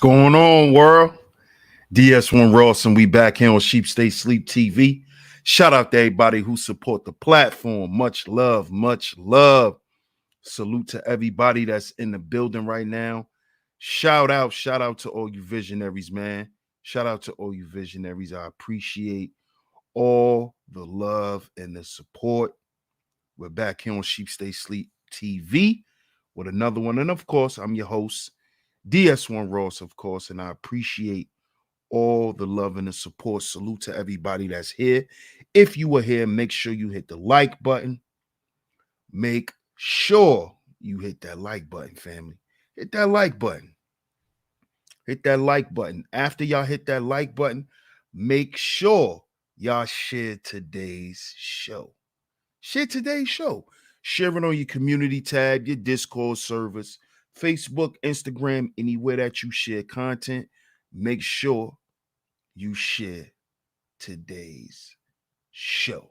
Going on, world? DS1 Ross, and we back here on Sheep Stay Sleep TV. Shout out to everybody who support the platform. Much love, much love. Salute to everybody that's in the building right now. Shout out to all you visionaries, man. Shout out to all you visionaries. I appreciate all the love and the support. We're back here on Sheep Stay Sleep TV with another one. And of course, I'm your host, DS1 Ross, of course, and I appreciate all the love and the support. Salute to everybody that's here. If you were here, make sure you hit the like button. Make sure you hit that like button, family. Hit that like button. Hit that like button. After y'all hit that like button, make sure y'all share today's show. Share today's show. Share it on your community tab, your Discord service, Facebook, Instagram, anywhere that you share content. Make sure you share today's show.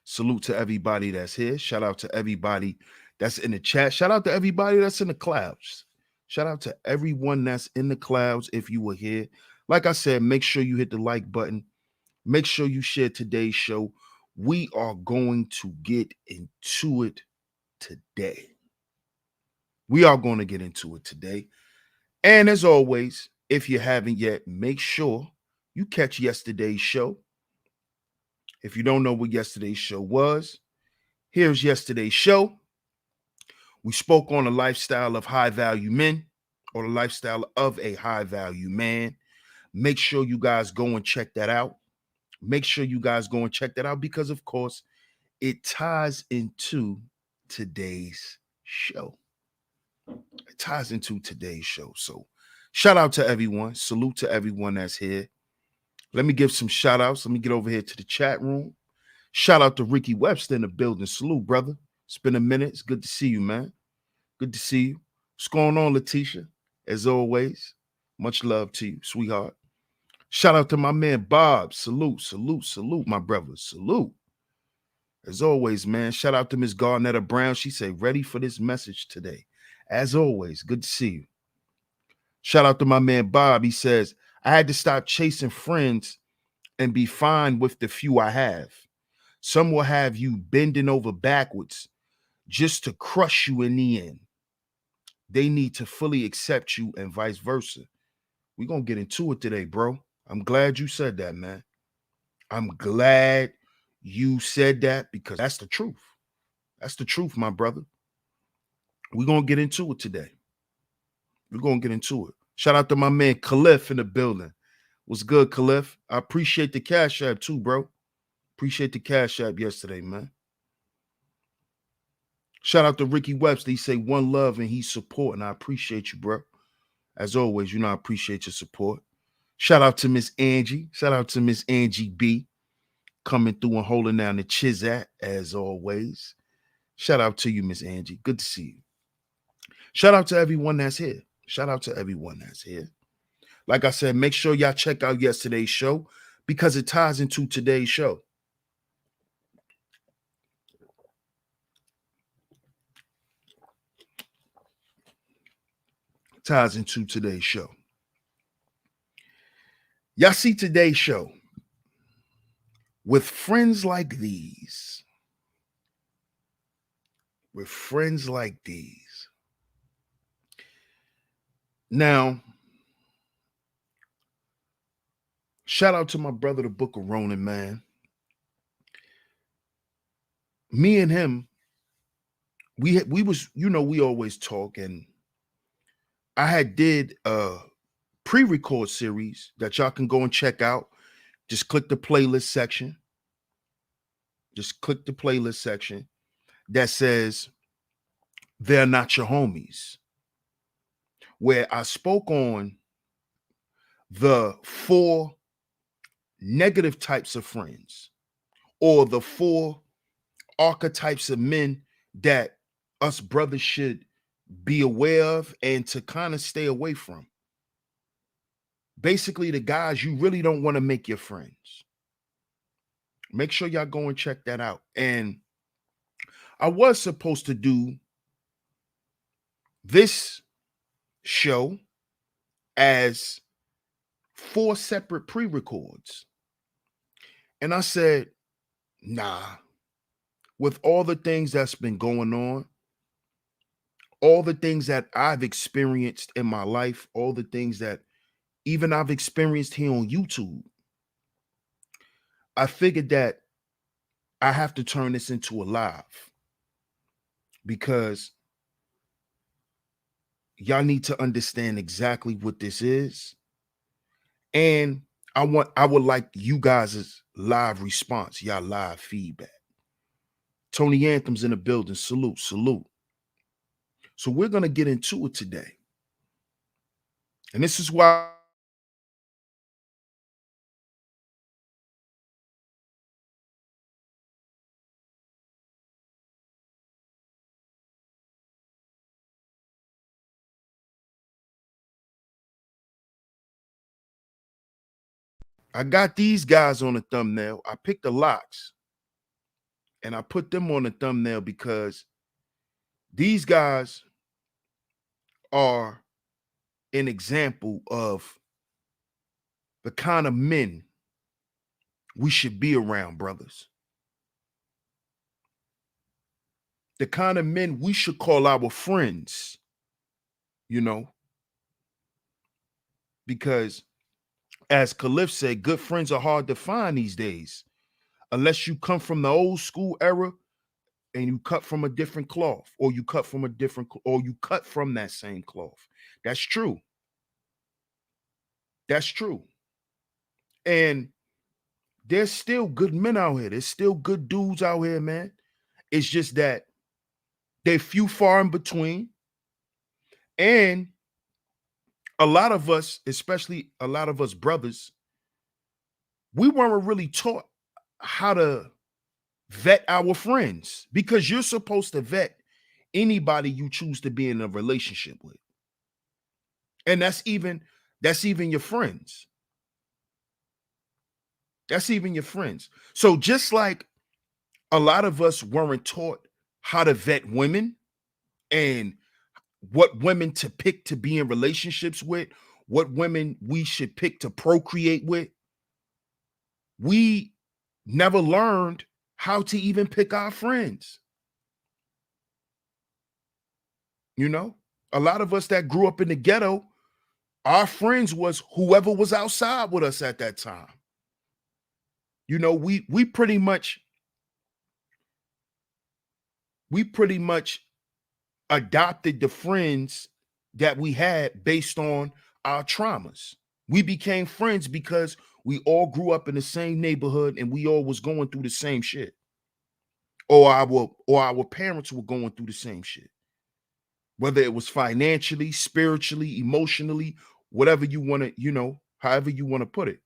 Salute to everybody that's here. Shout out to everybody that's in the chat. Shout out to everybody that's in the clouds. Shout out to everyone that's in the clouds if you were here. Like I said, make sure you hit the like button. Make sure you share today's show. We are going to get into it today. We are going to get into it today. And as always, if you haven't yet, make sure you catch yesterday's show. If you don't know what yesterday's show was, here's yesterday's show. We spoke on the lifestyle of high value men, or the lifestyle of a high value man. Make sure you guys go and check that out. Make sure you guys go and check that out because, of course, it ties into today's show. It ties into today's show. So shout out to everyone. Salute to everyone that's here. Let me give some shout outs. Let me get over here to the chat room. Shout out to Ricky Webster in the building. Salute, brother. It's been a minute. It's good to see you, man. Good to see you. What's going on, Letitia? As always, much love to you, sweetheart. Shout out to my man, Bob. Salute, salute, salute, my brother. Salute. As always, man, shout out to Miss Garnetta Brown. She said, ready for this message today. As always, good to see you. Shout out to my man, Bob. He says, I had to stop chasing friends and be fine with the few I have. Some will have you bending over backwards just to crush you in the end. They need to fully accept you and vice versa. We're going to get into it today, bro. I'm glad you said that, man. I'm glad you said that because that's the truth. That's the truth, my brother. We're going to get into it today. We're going to get into it. Shout out to my man, Khalif, in the building. What's good, Khalif? I appreciate the Cash App too, bro. Appreciate the Cash App yesterday, man. Shout out to Ricky Webster. He say one love and he's supporting. I appreciate you, bro. As always, you know I appreciate your support. Shout out to Miss Angie. Shout out to Miss Angie B. Coming through and holding down the Chizat, as always. Shout out to you, Miss Angie. Good to see you. Shout out to everyone that's here. Shout out to everyone that's here. Like I said, make sure y'all check out yesterday's show because it ties into today's show. Ties into today's show. Y'all see today's show. With friends like these. With friends like these. Now, shout out to my brother, the Book of Ronan, man. Me and him, we was, you know, we always talk, and I had did a pre-record series that y'all can go and check out. Just click the playlist section. Just click the playlist section that says They're Not Your Homies, where I spoke on the 4 negative types of friends, or the 4 archetypes of men that us brothers should be aware of and to kind of stay away from. Basically, the guys you really don't want to make your friends. Make sure y'all go and check that out. And I was supposed to do this show as 4 separate pre-records. And I said, nah, with all the things that's been going on, all the things that I've experienced in my life, all the things that even I've experienced here on YouTube, I figured that I have to turn this into a live because y'all need to understand exactly what this is. And I would like you guys' live response, y'all live feedback. Tony Anthem's in the building. Salute, salute. So we're gonna get into it today. And this is why I got these guys on the thumbnail. I picked the locks and I put them on the thumbnail because these guys are an example of the kind of men we should be around, brothers. The kind of men we should call our friends, you know, because as Khalif said, good friends are hard to find these days, unless you come from the old school era and you cut from a different cloth, or you cut from a different, or you cut from that same cloth. That's true. That's true. And there's still good men out here. There's still good dudes out here, man. It's just that they're few far in between. And a lot of us, especially a lot of us brothers, we weren't really taught how to vet our friends, because you're supposed to vet anybody you choose to be in a relationship with. And that's even your friends. That's even your friends. So just like a lot of us weren't taught how to vet women and what women to pick to be in relationships with, what women we should pick to procreate with, we never learned how to even pick our friends. You know, a lot of us that grew up in the ghetto, our friends was whoever was outside with us at that time. You know, we pretty much adopted the friends that we had based on our traumas. We became friends because we all grew up in the same neighborhood and we all was going through the same shit. Or our parents were going through the same shit. Whether it was financially, spiritually, emotionally, whatever you want to, however you want to put it.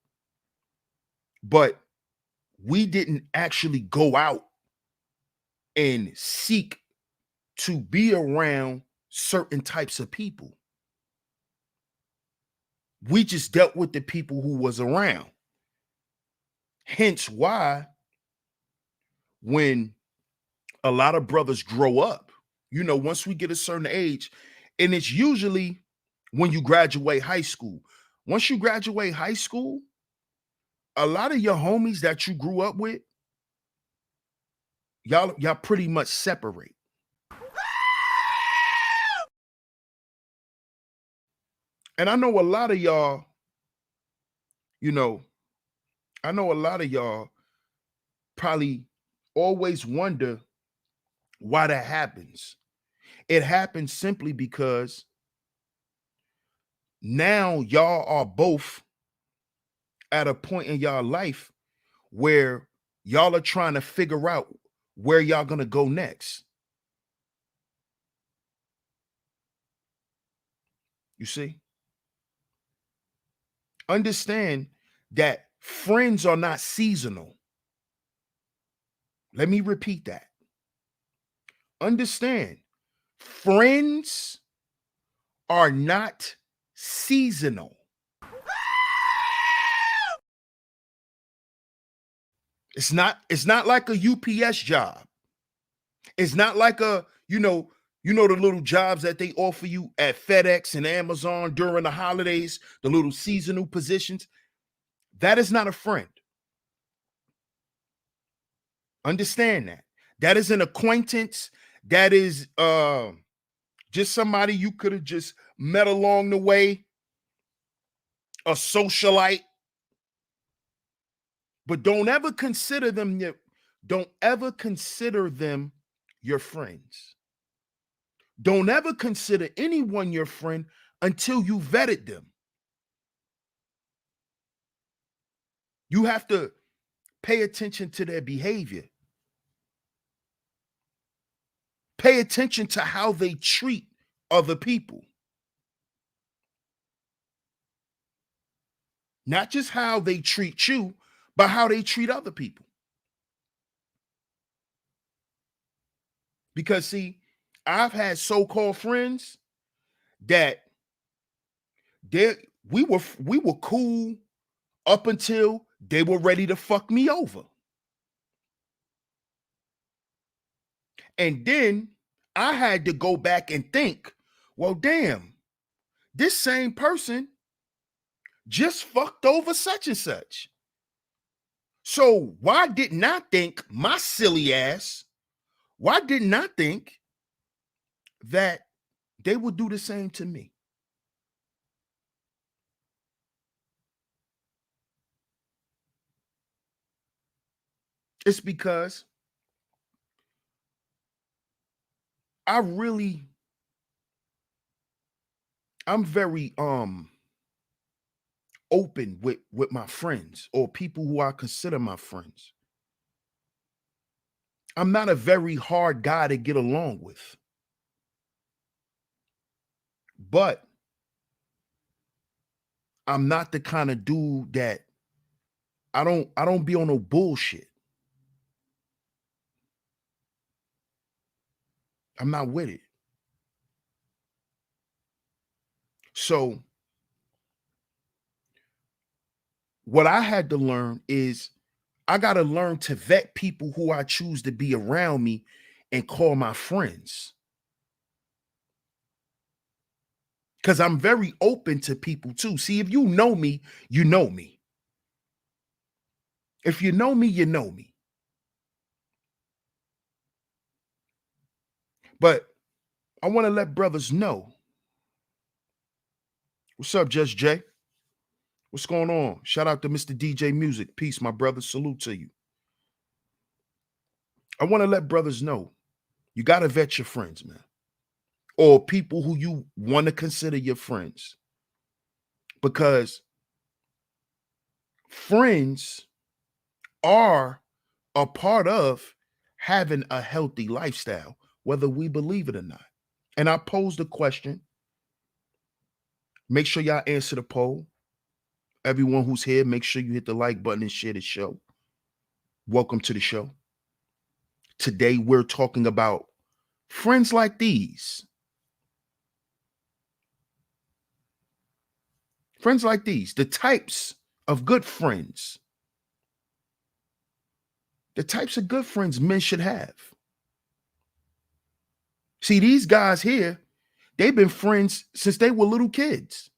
But we didn't actually go out and seek to be around certain types of people. We just dealt with the people who was around. Hence why when a lot of brothers grow up, once we get a certain age, and it's usually when you graduate high school. Once you graduate high school, a lot of your homies that you grew up with, y'all pretty much separate. And I know a lot of y'all, you know, I know a lot of y'all probably always wonder why that happens. It happens simply because now y'all are both at a point in y'all life where y'all are trying to figure out where y'all gonna go next. You see? Understand that friends are not seasonal. Let me repeat that. Understand, friends are not seasonal. It's not like a UPS job. It's not like a, You know the little jobs that they offer you at FedEx and Amazon during the holidays, the little seasonal positions? That is not a friend. Understand that. That is an acquaintance. That is just somebody you could have just met along the way, a socialite. But don't ever consider them your friends. Don't ever consider anyone your friend until you vetted them. You have to pay attention to their behavior. Pay attention to how they treat other people. Not just how they treat you, but how they treat other people. Because see, I've had so-called friends that they we were cool up until they were ready to fuck me over. And then I had to go back and think, well, damn, this same person just fucked over such and such. So why didn't I think, my silly ass, why didn't I think that they would do the same to me? It's because I'm very open with my friends or people who I consider my friends. I'm not a very hard guy to get along with. But I'm not the kind of dude that I don't be on no bullshit. I'm not with it. So what I had to learn is I got to learn to vet people who I choose to be around me and call my friends. Because I'm very open to people too. See, if you know me, you know me. If you know me, you know me. But I want to let brothers know. What's up, Just Jay? What's going on? Shout out to Mr. DJ Music. Peace, my brother. Salute to you. I want to let brothers know you got to vet your friends, man, or people who you want to consider your friends. Because friends are a part of having a healthy lifestyle, whether we believe it or not. And I posed a question. Make sure y'all answer the poll. Everyone who's here, make sure you hit the like button and share the show. Welcome to the show. Today, we're talking about friends like these. Friends like these, the types of good friends. The types of good friends men should have. See, these guys here, they've been friends since they were little kids.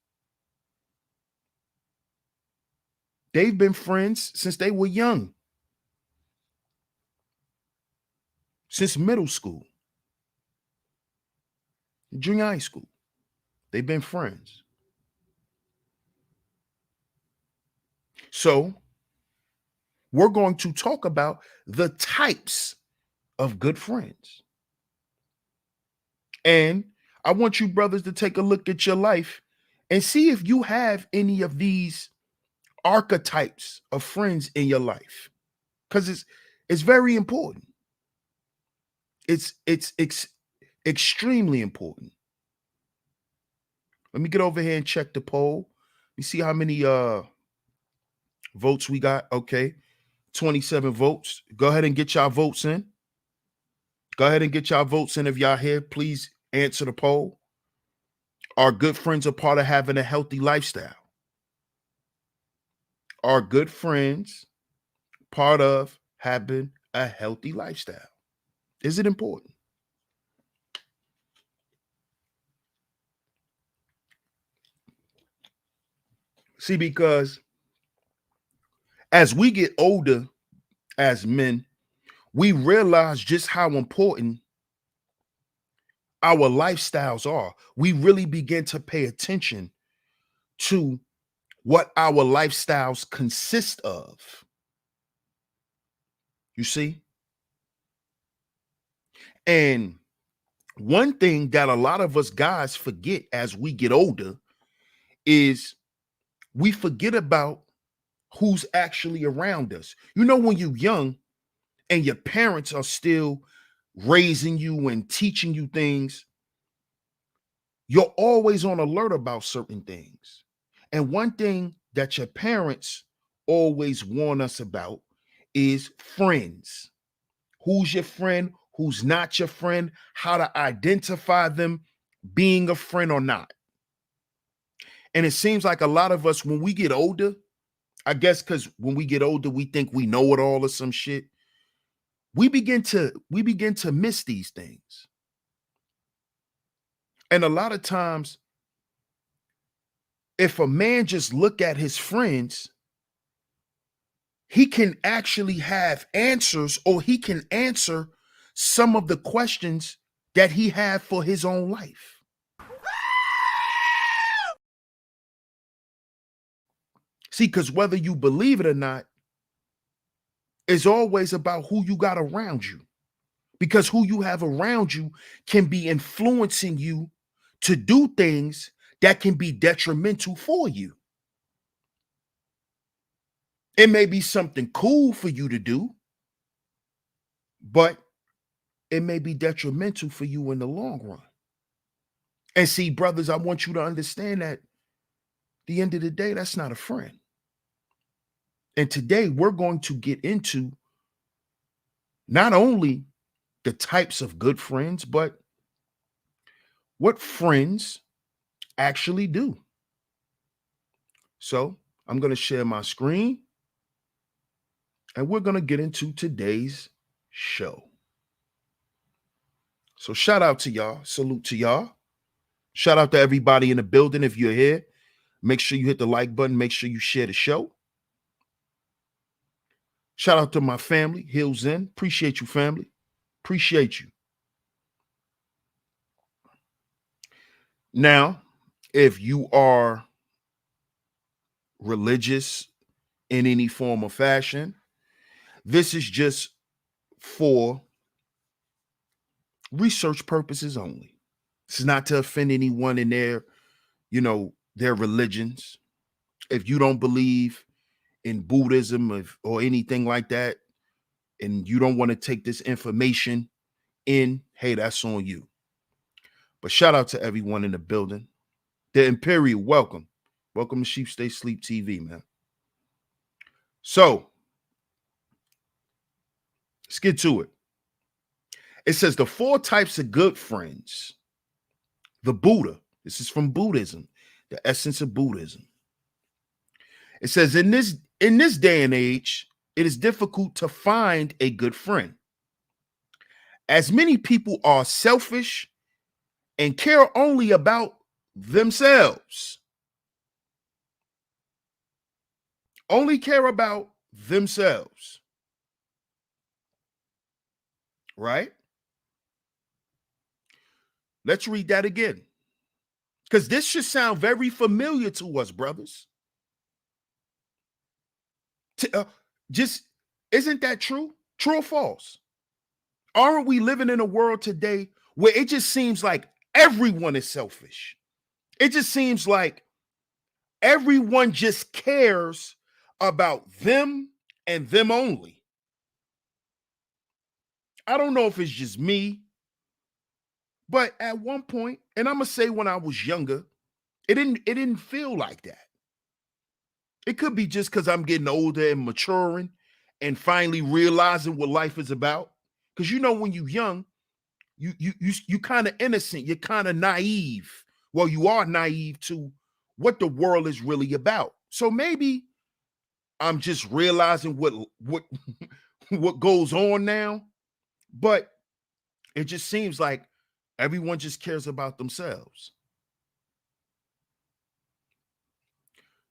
They've been friends since they were young, since middle school, junior high school. They've been friends. So we're going to talk about the types of good friends. And I want you brothers to take a look at your life and see if you have any of these archetypes of friends in your life. Because it's very important. It's extremely important. Let me get over here and check the poll. You see how many votes we got? Okay. 27 votes. Go ahead and get y'all votes in. Go ahead and get y'all votes in. If y'all here, please answer the poll. Are good friends a part of having a healthy lifestyle? Are good friends part of having a healthy lifestyle? Is it important? See, because as we get older as men, we realize just how important our lifestyles are. We really begin to pay attention to what our lifestyles consist of. You see? And one thing that a lot of us guys forget as we get older is we forget about who's actually around us. You know, when you're young and your parents are still raising you and teaching you things, you're always on alert about certain things. And one thing that your parents always warn us about is friends. Who's your friend? Who's not your friend? How to identify them being a friend or not. And it seems like a lot of us, when we get older, I guess because when we get older, we think we know it all or some shit. We begin to miss these things. And a lot of times, if a man just look at his friends, he can actually have answers, or he can answer some of the questions that he had for his own life. See, because whether you believe it or not, it's always about who you got around you. Because who you have around you can be influencing you to do things that can be detrimental for you. It may be something cool for you to do, but it may be detrimental for you in the long run. And see, brothers, I want you to understand that at the end of the day, that's not a friend. And today we're going to get into not only the types of good friends, but what friends actually do. So I'm going to share my screen and we're going to get into today's show. So shout out to y'all. Salute to y'all. Shout out to everybody in the building. If you're here, make sure you hit the like button. Make sure you share the show. Shout out to my family, Hills In. Appreciate you, family. Appreciate you. Now, if you are religious in any form or fashion, this is just for research purposes only. This is not to offend anyone in their religions. If you don't believe in Buddhism or anything like that, and you don't want to take this information in, hey, that's on you. But shout out to everyone in the building. The Imperial, welcome. Welcome to Sheep Stay Sleep TV, man. So let's get to it. It says the 4 types of good friends. The Buddha. This is from Buddhism, the essence of Buddhism. It says in this day and age, it is difficult to find a good friend, as many people are selfish and care only about themselves. Only care about themselves. Right? Let's read that again. Because this should sound very familiar to us, brothers. Just isn't that true? True or false? Aren't we living in a world today where it just seems like everyone is selfish? It just seems like everyone just cares about them and them only. I don't know if it's just me, but at one point, and I'm gonna say when I was younger, it didn't feel like that. It could be just because I'm getting older and maturing and finally realizing what life is about. Because when you're young, you kind of innocent, you're kind of naive. Well, you are naive to what the world is really about. So maybe I'm just realizing what what goes on now, but it just seems like everyone just cares about themselves.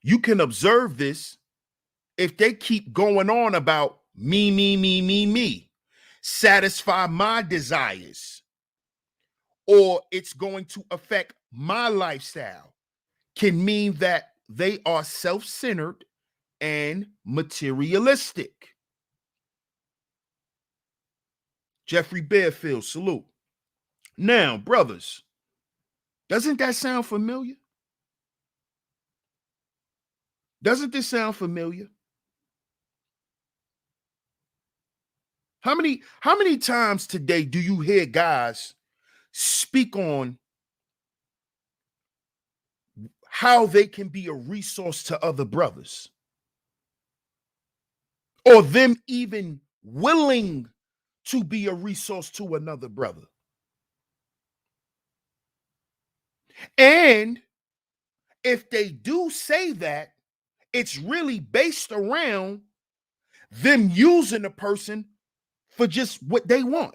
You can observe this if they keep going on about me, satisfy my desires, or it's going to affect my lifestyle, can mean that they are self-centered and materialistic. Jeffrey Bearfield, salute. Now, brothers, doesn't that sound familiar? Doesn't this sound familiar? How many times today do you hear guys speak on how they can be a resource to other brothers, or them even willing to be a resource to another brother? And if they do say that, it's really based around them using a person for just what they want.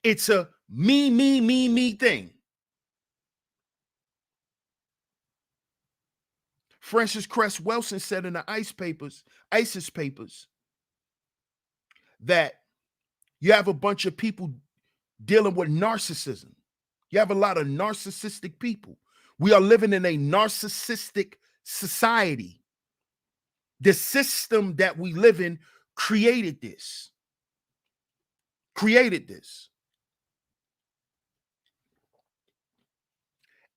It's a me thing. Francis Cress Wilson said in the ISIS papers, that you have a bunch of people dealing with narcissism. You have a lot of narcissistic people. We are living in a narcissistic society. The system that we live in created this.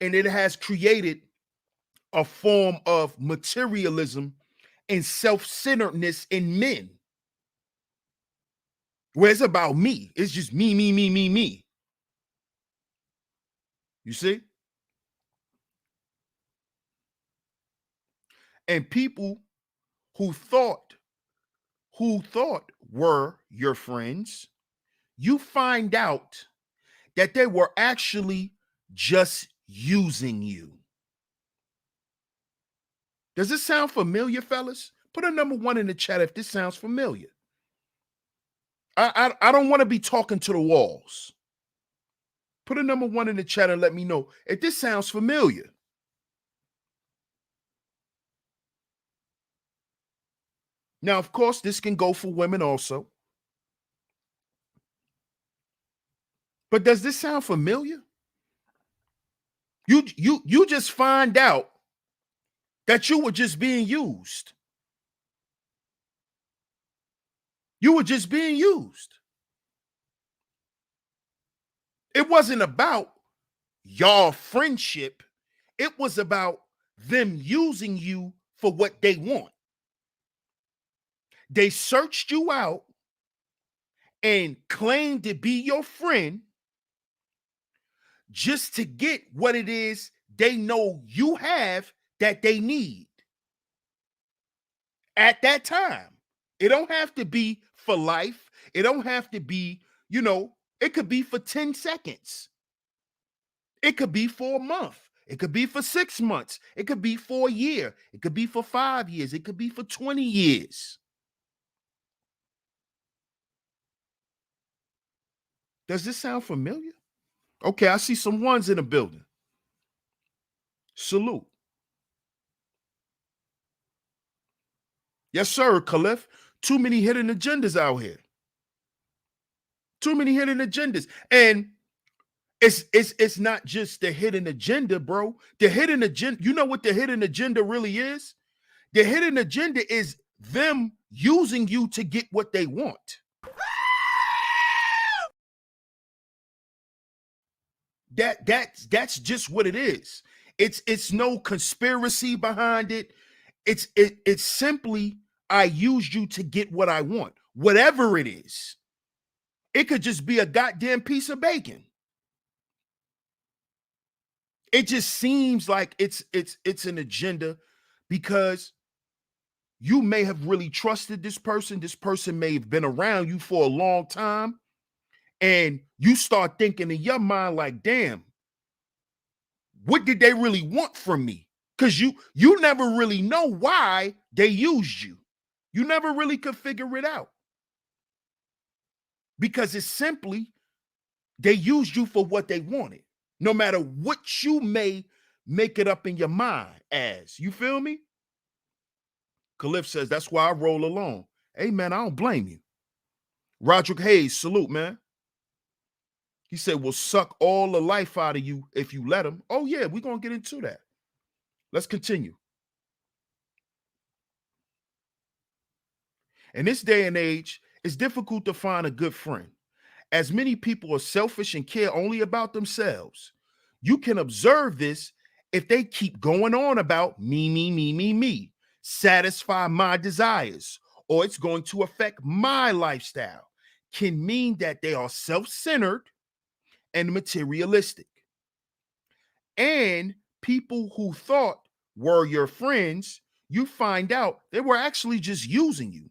And it has created a form of materialism and self-centeredness in men, where it's about me. It's just me. You see? And people who thought were your friends, you find out that they were actually just using you. Does this sound familiar, fellas? Put a number 1 in the chat if this sounds familiar. I don't want to be talking to the walls. Put a number 1 in the chat and let me know if this sounds familiar. Now, of course, this can go for women also. But does this sound familiar? You just find out that you were just being used. You were just being used. It wasn't about y'all friendship. It was about them using you for what they want. They searched you out and claimed to be your friend just to get what it is they know you have that they need at that time. It don't have to be for life. It don't have to be, it could be for 10 seconds. It could be for a month. It could be for 6 months. It could be for a year. It could be for 5 years. It could be for 20 years. Does this sound familiar? Okay, I see some ones in the building. Salute. Yes, sir, Khalif. Too many hidden agendas out here. Too many hidden agendas. And it's not just the hidden agenda, bro. The hidden agenda, you know what the hidden agenda really is? The hidden agenda is them using you to get what they want. That's just what it is. It's no conspiracy behind it. It's simply, I used you to get what I want, whatever it is. It could just be a goddamn piece of bacon. It just seems like it's an agenda because you may have really trusted this person. This person may have been around you for a long time, and you start thinking in your mind like, damn, what did they really want from me? Because you never really know why they used you. You never really could figure it out. Because it's simply, they used you for what they wanted. No matter what you may make it up in your mind as. You feel me? Khalif says, that's why I roll alone. Hey, man, I don't blame you. Roderick Hayes, salute, man. He said, will suck all the life out of you if you let him. Oh, yeah, we're going to get into that. Let's continue. In this day and age, it's difficult to find a good friend, as many people are selfish and care only about themselves. You can observe this if they keep going on about me, satisfy my desires, or it's going to affect my lifestyle, can mean that they are self-centered and materialistic. And people who thought were your friends, you find out they were actually just using you.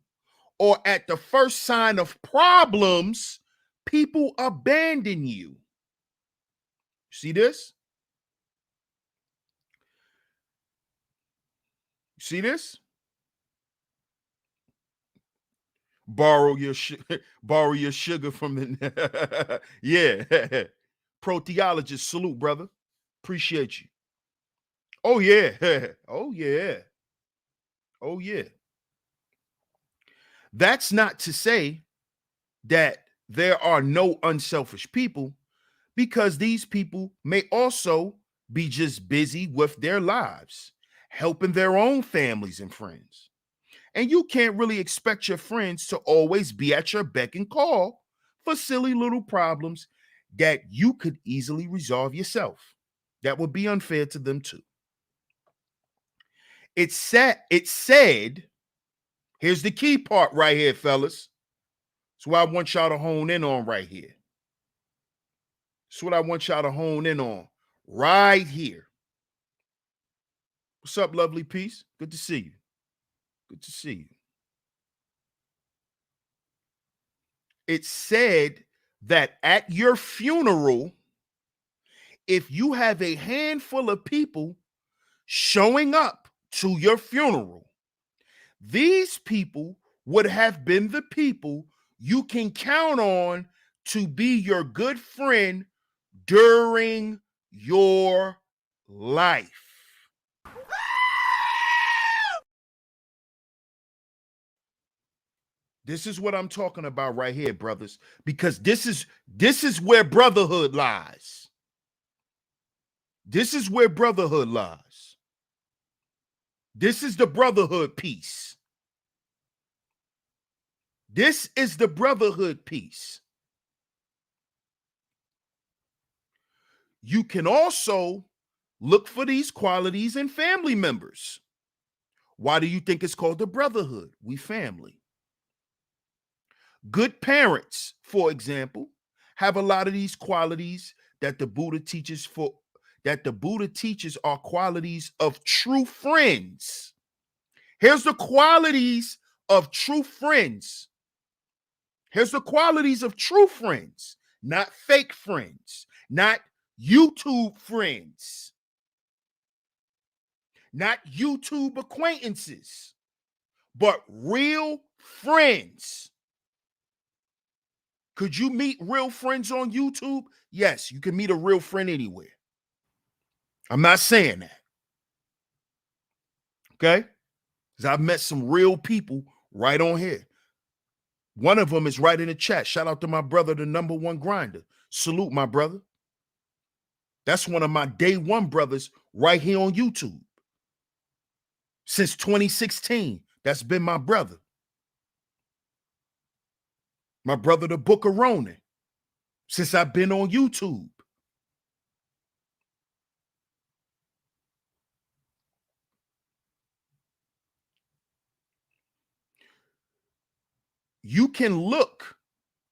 Or at the first sign of problems, people abandon you. See this? See this? Borrow your borrow your sugar from the yeah. Proteologist, salute, brother. Appreciate you. Oh yeah. Oh yeah. Oh yeah. That's not to say that there are no unselfish people, because these people may also be just busy with their lives, helping their own families and friends. And you can't really expect your friends to always be at your beck and call for silly little problems that you could easily resolve yourself. That would be unfair to them too. It said, here's the key part right here, fellas. It's what I want y'all to hone in on right here. It's what I want y'all to hone in on right here. What's up, lovely piece? Good to see you. Good to see you. It said that at your funeral, if you have a handful of people showing up to your funeral, these people would have been the people you can count on to be your good friend during your life. This is what I'm talking about right here, brothers, because this is where brotherhood lies. This is where brotherhood lies. This is the brotherhood piece. This is the brotherhood piece. You can also look for these qualities in family members. Why do you think it's called the brotherhood? We family. Good parents, for example, have a lot of these qualities that the Buddha teaches are qualities of true friends. Here's the qualities of true friends. Here's the qualities of true friends, not fake friends, not YouTube friends, not YouTube acquaintances, but real friends. Could you meet real friends on YouTube? Yes, you can meet a real friend anywhere. I'm not saying that. Okay? Because I've met some real people right on here. One of them is right in the chat. Shout out to my brother, the number one grinder. Salute, my brother. That's one of my day one brothers right here on YouTube. Since 2016, that's been my brother. My brother, the Book of Ronan, since I've been on YouTube. You can look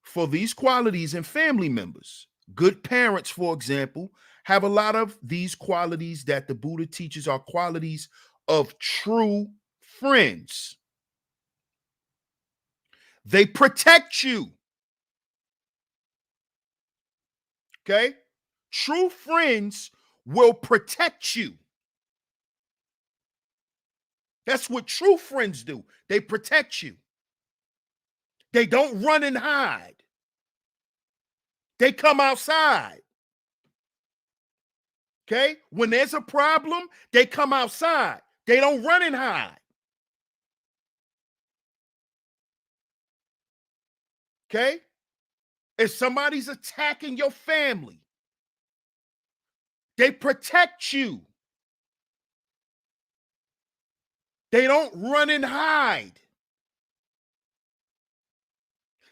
for these qualities in family members. Good parents, for example, have a lot of these qualities that the Buddha teaches are qualities of true friends. They protect you. Okay? True friends will protect you. That's what true friends do. They protect you. They don't run and hide. They come outside. Okay? When there's a problem, they come outside. They don't run and hide. Okay? If somebody's attacking your family, they protect you. They don't run and hide.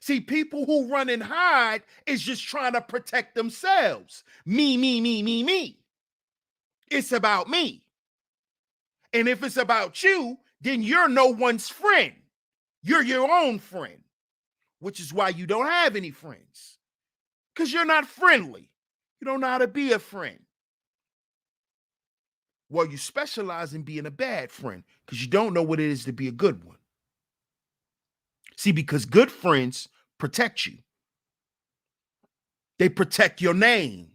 See, people who run and hide is just trying to protect themselves. Me, me, me, me, me. It's about me. And if it's about you, then you're no one's friend. You're your own friend, which is why you don't have any friends. Because you're not friendly. You don't know how to be a friend. Well, you specialize in being a bad friend because you don't know what it is to be a good one. See, because good friends protect you. They protect your name.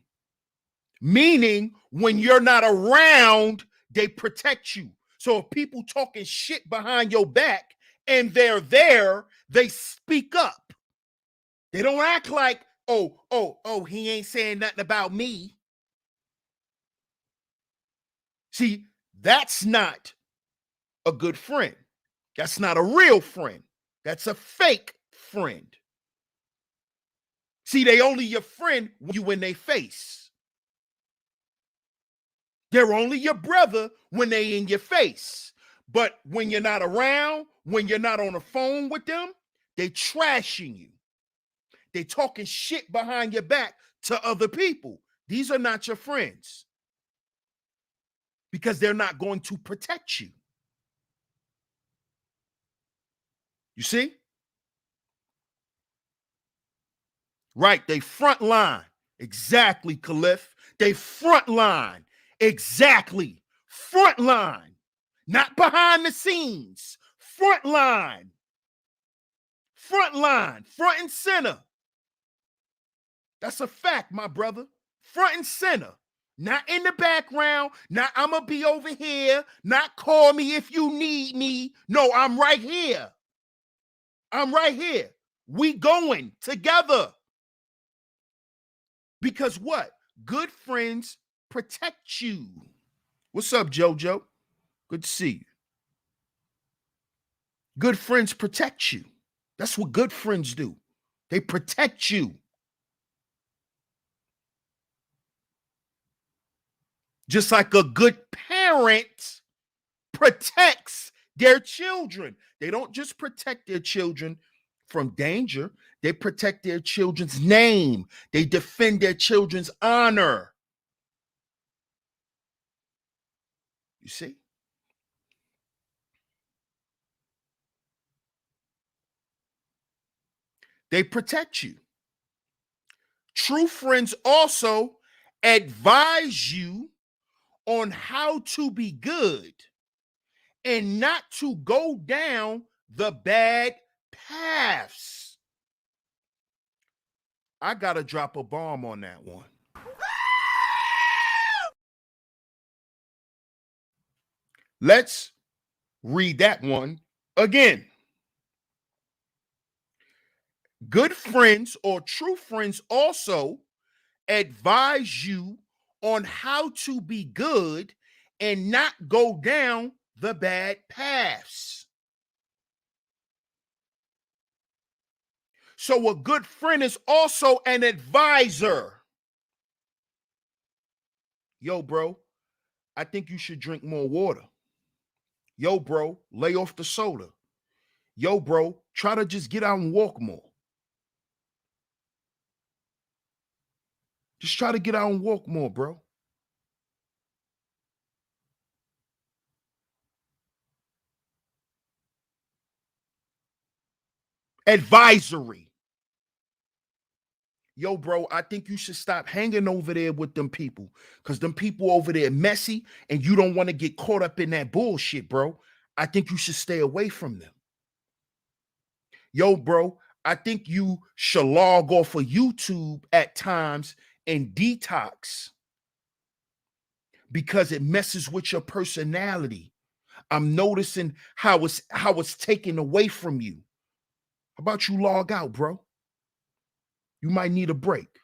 Meaning, when you're not around, they protect you. So if people talking shit behind your back and they're there, they speak up. They don't act like, oh, he ain't saying nothing about me. See, that's not a good friend. That's not a real friend. That's a fake friend. See, they only your friend when you in their face. They're only your brother when they in your face. But when you're not around, when you're not on the phone with them, they trashing you. They talking shit behind your back to other people. These are not your friends because they're not going to protect you. You see? Right, they front line. Exactly, Khalif. They front line. Exactly. Front line. Not behind the scenes. Front line. Front line. Front and center. That's a fact, my brother. Front and center. Not in the background. Not I'm going to be over here. Not call me if you need me. No, I'm right here. I'm right here. We going together. Because what? Good friends protect you. What's up, JoJo? Good to see you. Good friends protect you. That's what good friends do. They protect you. Just like a good parent protects their children. They don't just protect their children from danger, they protect their children's name. They defend their children's honor. You see? They protect you. True friends also advise you on how to be good and not to go down the bad paths. I got to drop a bomb on that one. Let's read that one again. Good friends or true friends also advise you on how to be good and not go down the bad paths. So a good friend is also an advisor. Yo, bro, I think you should drink more water. Yo, bro, lay off the soda. Yo, bro, try to just get out and walk more. Just try to get out and walk more, bro. Advisory. Yo, bro, I think you should stop hanging over there with them people because them people over there messy and you don't want to get caught up in that bullshit, bro. I think you should stay away from them. Yo, bro, I think you should log off of YouTube at times and detox because it messes with your personality. I'm noticing how it's taken away from you. How about you log out, bro? You might need a break.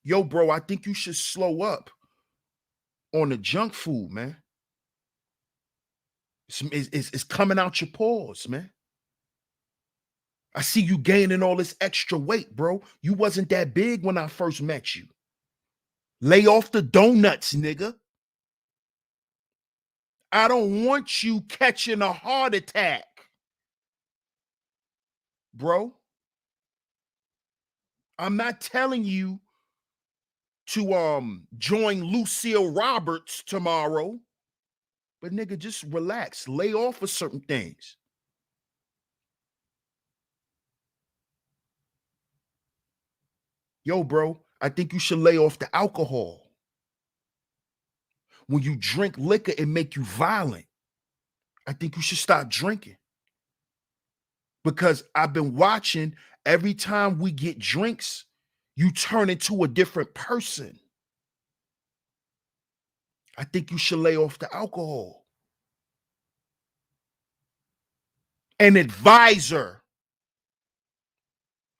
Yo, bro, I think you should slow up on the junk food, man. It's coming out your pores, man. I see you gaining all this extra weight, bro. You wasn't that big when I first met you. Lay off the donuts, nigga. I don't want you catching a heart attack, bro. I'm not telling you to join Lucille Roberts tomorrow, but nigga, just relax. Lay off of certain things. Yo, bro, I think you should lay off the alcohol. When you drink liquor, it make you violent. I think you should stop drinking. Because I've been watching every time we get drinks, you turn into a different person. I think you should lay off the alcohol. An advisor,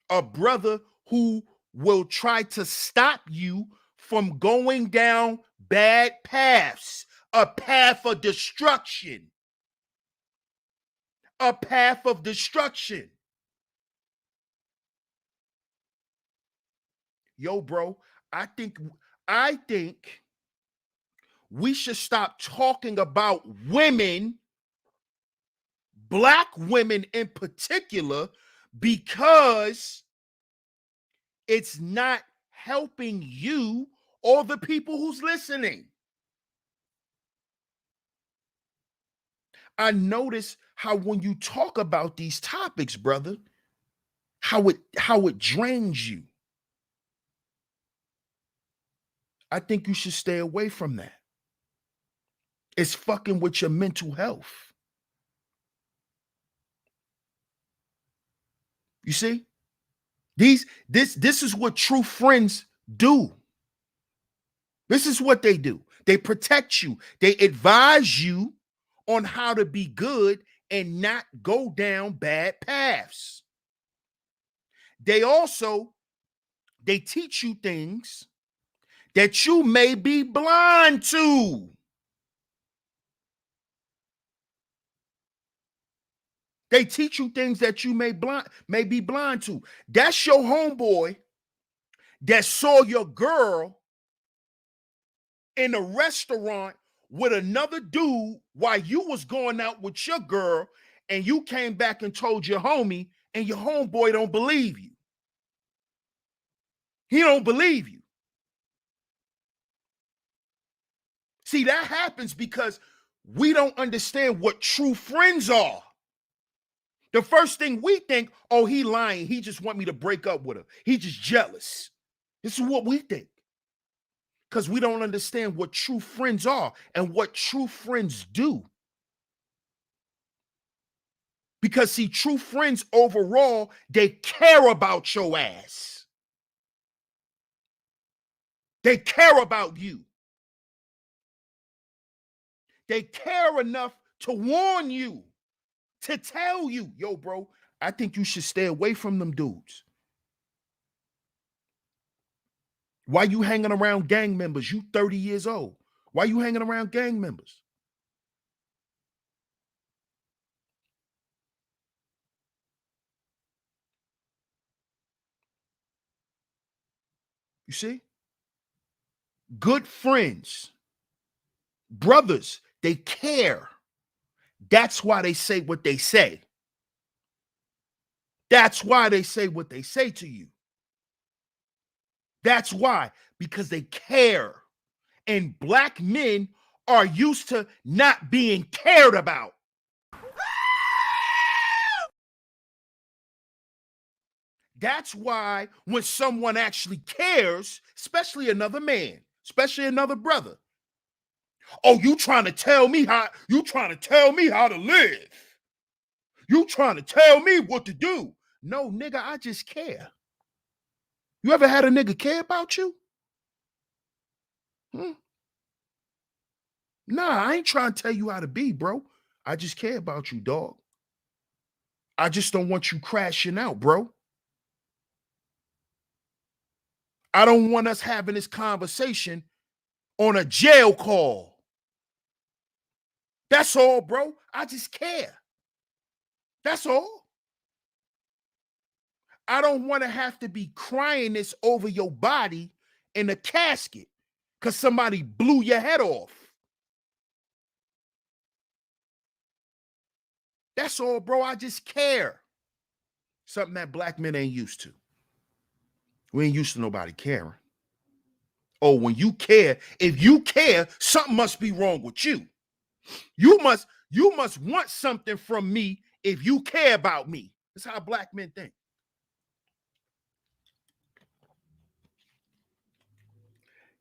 a brother who will try to stop you from going down bad paths, a path of destruction. A path of destruction. Yo, bro, I think we should stop talking about women, black women in particular, because it's not helping you or the people who's listening. I notice how when you talk about these topics, brother, how it drains you. I think you should stay away from that. It's fucking with your mental health. You see? This is what true friends do. This is what they do. They protect you. They advise you on how to be good and not go down bad paths. They teach you things that you may be blind to. They teach you things that you may be blind to. That's your homeboy that saw your girl in a restaurant with another dude while you was going out with your girl, and you came back and told your homie, and your homeboy don't believe you. He don't believe you. See, that happens because we don't understand what true friends are. The first thing we think, oh, he lying. He just want me to break up with her. He just jealous. This is what we think. Because we don't understand what true friends are and what true friends do. Because see, true friends overall, they care about your ass. They care about you. They care enough to warn you, to tell you, yo, bro, I think you should stay away from them dudes. Why you hanging around gang members? You 30 years old. Why you hanging around gang members? You see? Good friends, brothers, they care. That's why they say what they say. That's why they say what they say to you. That's why, because they care. And black men are used to not being cared about. That's why when someone actually cares, especially another man, especially another brother, oh, you trying to tell me how to live. You trying to tell me what to do. No, nigga, I just care. You ever had a nigga care about you? Nah, I ain't trying to tell you how to be, bro. I just care about you, dog. I just don't want you crashing out, bro. I don't want us having this conversation on a jail call. That's all, bro. I just care. That's all. I don't want to have to be crying this over your body in a casket because somebody blew your head off. That's all, bro. I just care. Something that black men ain't used to. We ain't used to nobody caring. Oh, when you care, if you care, something must be wrong with you. You must want something from me if you care about me. That's how black men think.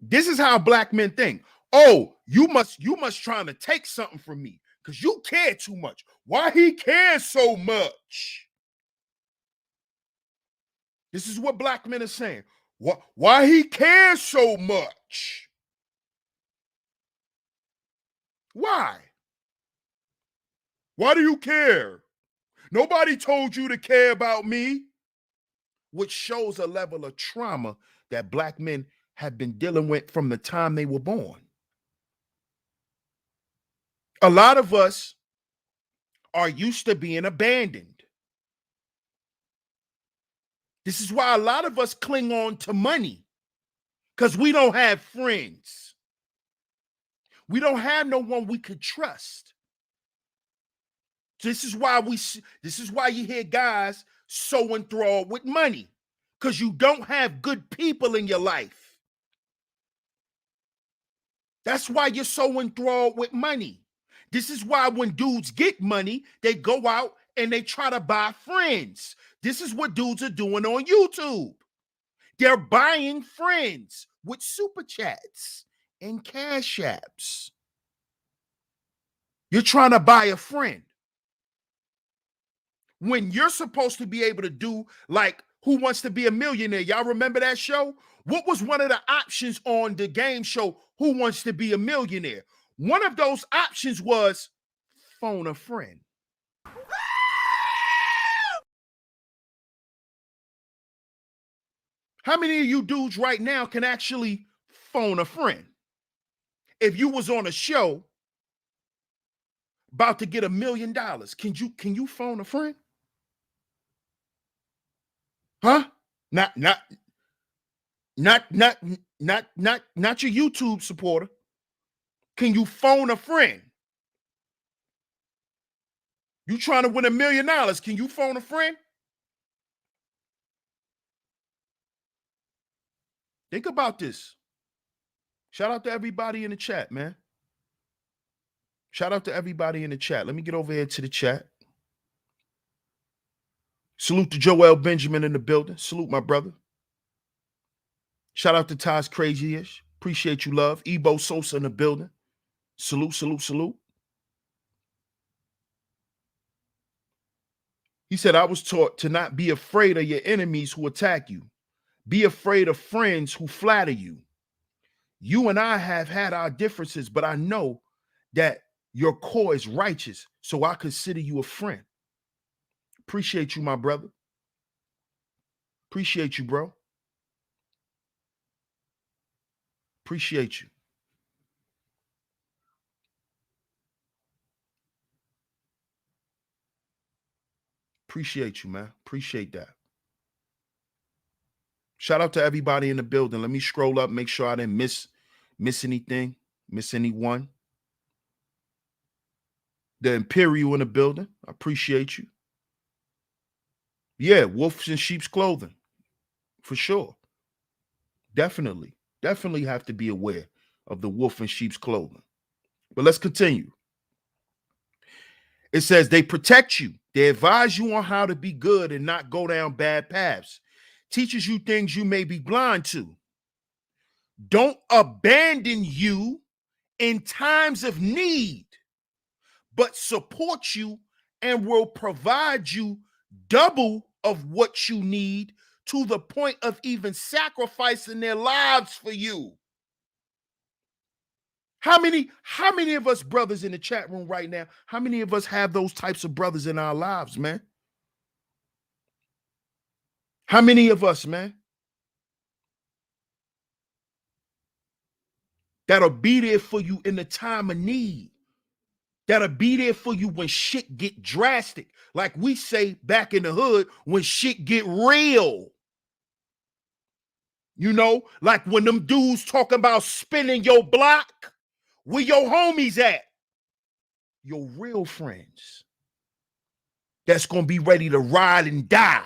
This is how black men think. Oh, you must trying to take something from me because you care too much. Why he cares so much? This is what black men are saying. Why he cares so much? Why? Why do you care? Nobody told you to care about me. Which shows a level of trauma that black men have been dealing with from the time they were born. A lot of us are used to being abandoned. This is why a lot of us cling on to money, because we don't have friends. We don't have no one we could trust. This is why you hear guys so enthralled with money, because you don't have good people in your life. That's why you're so enthralled with money. This is why when dudes get money, they go out and they try to buy friends. This is what dudes are doing on YouTube. They're buying friends with super chats and cash apps. You're trying to buy a friend when you're supposed to be able to do like Who Wants to Be a Millionaire. Y'all remember that show? What was one of the options on the game show Who Wants to Be a Millionaire? One of those options was phone a friend. How many of you dudes right now can actually phone a friend? If you was on a show about to get $1 million, can you phone a friend? Huh? Not your YouTube supporter. Can you phone a friend? You trying to win $1 million? Can you phone a friend? Think about this. Shout out to everybody in the chat, man. Shout out to everybody in the chat. Let me get over here to the chat. Salute to Joel Benjamin in the building. Salute, my brother. Shout out to Ty's Crazy-ish. Appreciate you, love. Ebo Sosa in the building. Salute, salute, salute. He said, I was taught to not be afraid of your enemies who attack you. Be afraid of friends who flatter you. You and I have had our differences, but I know that your core is righteous, so I consider you a friend. Appreciate you, my brother. Appreciate you, bro. Appreciate you. Appreciate you, man. Appreciate that. Shout out to everybody in the building. Let me scroll up, make sure I didn't miss anything, miss anyone. The Imperial in the building. I appreciate you. Yeah, wolves in sheep's clothing. For sure. Definitely have to be aware of the wolf in sheep's clothing. But let's continue. It says they protect you. They advise you on how to be good and not go down bad paths. Teaches you things you may be blind to. Don't abandon you in times of need, but support you and will provide you double of what you need, to the point of even sacrificing their lives for you. How many of us brothers in the chat room right now, how many of us have those types of brothers in our lives, man? How many of us, man? that'll be there for you in the time of need, that'll be there for you when shit get drastic. Like we say back in the hood, when shit get real. You know, like when them dudes talking about spinning your block, where your homies at? Your real friends that's gonna be ready to ride and die.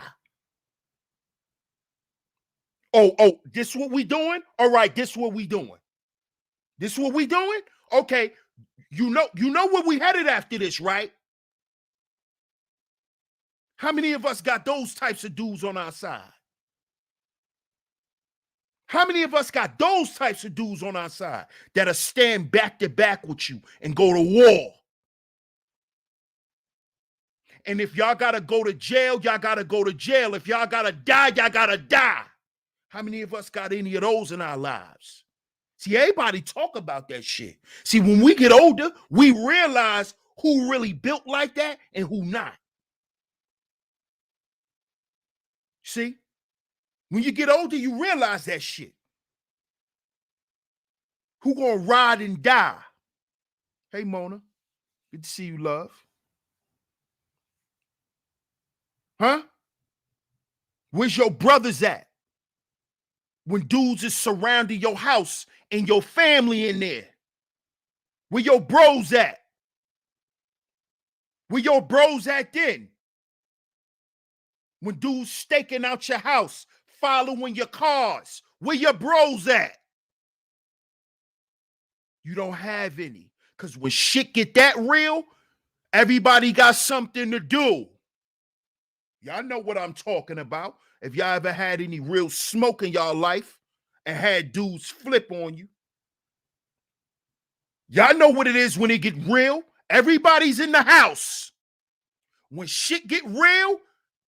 Oh, this what we doing? All right, this what we doing. This what we doing? Okay, you know where we headed after this, right? How many of us got those types of dudes on our side? How many of us got those types of dudes on our side that'll stand back to back with you and go to war? And if y'all gotta go to jail, y'all gotta go to jail. If y'all gotta die, y'all gotta die. How many of us got any of those in our lives? See, everybody talk about that shit. See, when we get older, we realize who really built like that and who not. See, when you get older, you realize that shit. Who gonna ride and die? Hey, Mona, good to see you, love. Huh? Where's your brothers at? When dudes is surrounding your house and your family in there. Where your bros at? Where your bros at then? When dudes staking out your house, following your cars, where your bros at? You don't have any. Because when shit get that real, everybody got something to do. Y'all know what I'm talking about. If y'all ever had any real smoke in y'all life and had dudes flip on you, y'all know what it is when it get real. Everybody's in the house. When shit get real,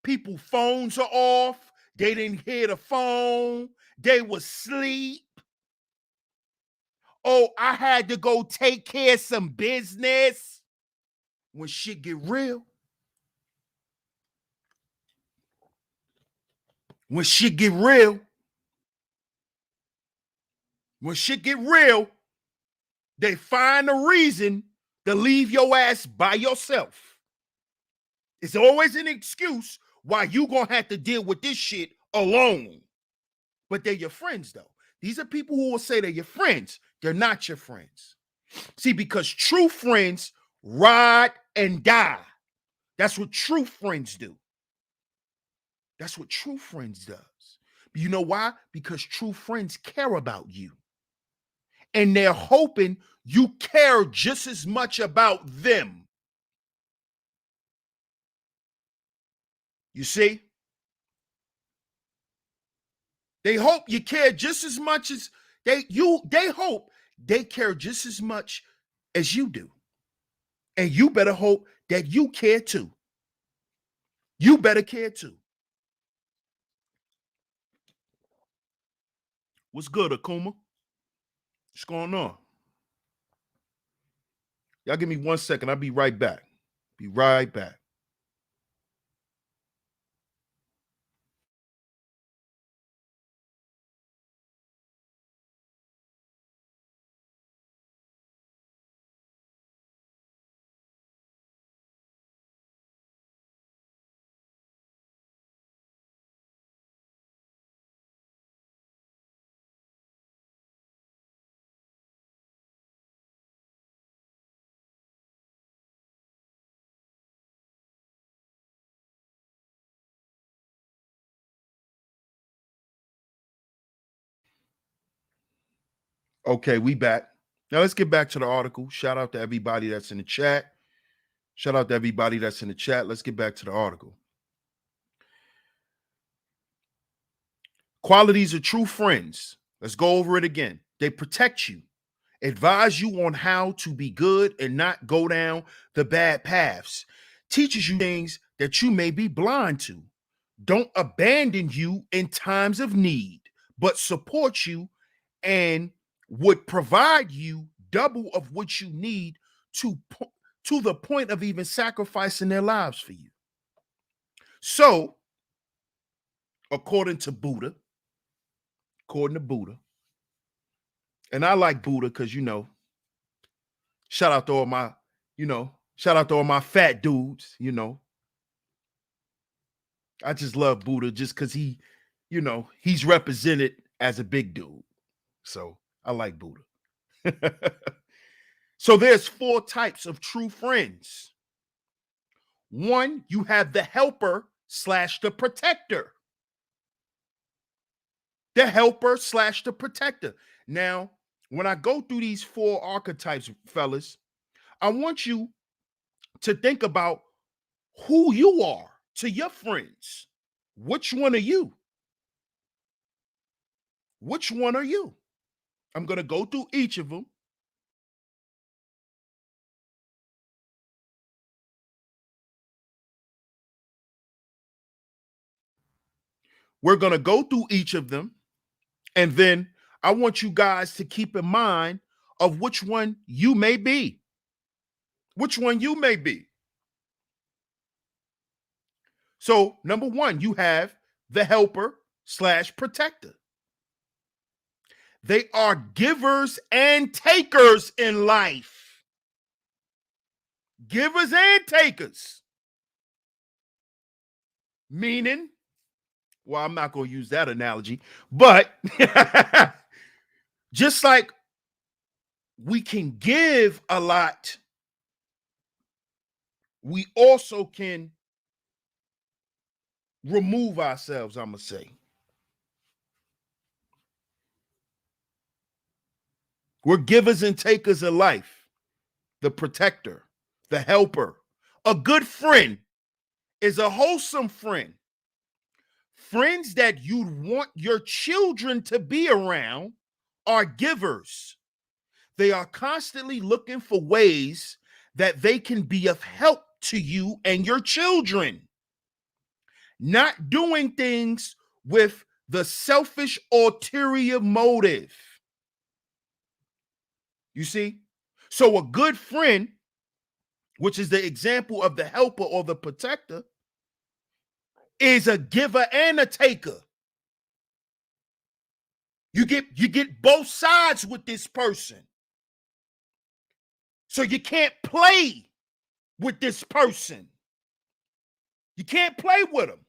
people phones are off. They didn't hear the phone. They was asleep. Oh, I had to go take care of some business. When shit get real. When shit get real. When shit get real, they find a reason to leave your ass by yourself. It's always an excuse why you gonna have to deal with this shit alone. But they're your friends, though. These are people who will say they're your friends. They're not your friends. See, because true friends ride and die. That's what true friends do. That's what true friends does. You know why? Because true friends care about you. And they're hoping you care just as much about them. You see? They hope you care just as much as they hope they care just as much as you do. And you better hope that you care too. You better care too. What's good, Akuma? What's going on? Y'all give me 1 second. I'll be right back. Be right back. Okay, we back. Now let's get back to the article. Shout out to everybody that's in the chat. Shout out to everybody that's in the chat. Let's get back to the article. Qualities of true friends. Let's go over it again. They protect you, advise you on how to be good and not go down the bad paths, teaches you things that you may be blind to, don't abandon you in times of need, but support you and would provide you double of what you need to the point of even sacrificing their lives for you. So, according to Buddha, And I like Buddha because, shout out to all my, shout out to all my fat dudes, I just love Buddha just because he's represented as a big dude. So I like Buddha. So there's 4 types of true friends. 1, you have the helper / the protector. The helper / the protector. Now, when I go through these 4 archetypes, fellas, I want you to think about who you are to your friends. Which one are you? Which one are you? I'm going to go through each of them. We're going to go through each of them. And then I want you guys to keep in mind of which one you may be. Which one you may be. So, number 1, you have the helper / protector. They are givers and takers in life. Givers and takers. Meaning, well, I'm not going to use that analogy, but just like we can give a lot, we also can remove ourselves, I'm going to say. We're givers and takers of life. The protector, the helper. A good friend is a wholesome friend. Friends that you'd want your children to be around are givers. They are constantly looking for ways that they can be of help to you and your children. Not doing things with the selfish ulterior motive. You see? So a good friend, which is the example of the helper or the protector, is a giver and a taker. You get both sides with this person. So you can't play with this person. You can't play with them.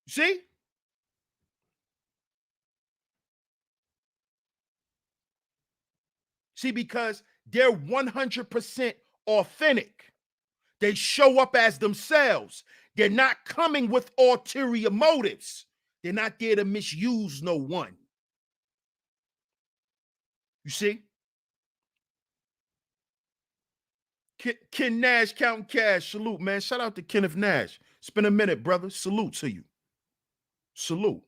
See? See, because they're 100% authentic. They show up as themselves. They're not coming with ulterior motives. They're not there to misuse no one. You see? Ken Nash, counting cash. Salute, man. Shout out to Kenneth Nash. It's been a minute, brother. Salute to you. Salute.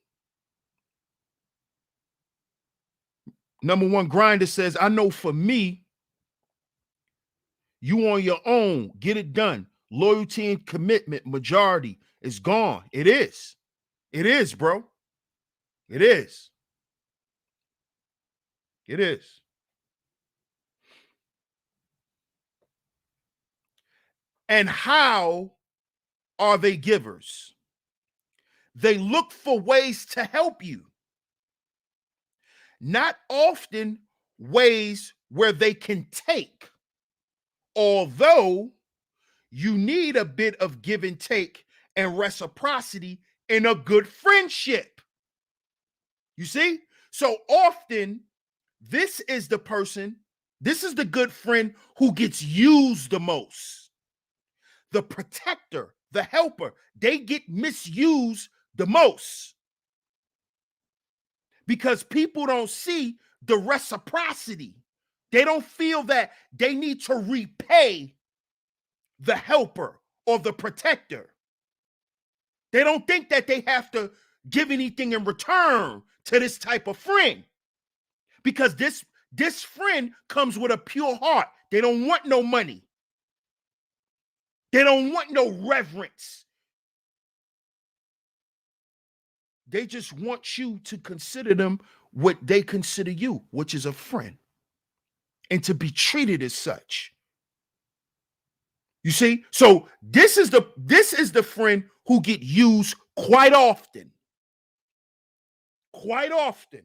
Number 1 Grinder says, I know for me, you on your own. Get it done. Loyalty and commitment, majority is gone. It is. It is, bro. It is. It is. And how are they givers? They look for ways to help you. Not often ways where they can take. Although you need a bit of give and take and reciprocity in a good friendship. You see? So often, this is the good friend who gets used the most. The protector, the helper, they get misused the most. Because people don't see the reciprocity. They don't feel that they need to repay the helper or the protector. They don't think that they have to give anything in return to this type of friend. Because this friend comes with a pure heart. They don't want no money. They don't want no reverence. They just want you to consider them what they consider you, which is a friend, and to be treated as such. You see? So this is the friend who get used quite often. quite often,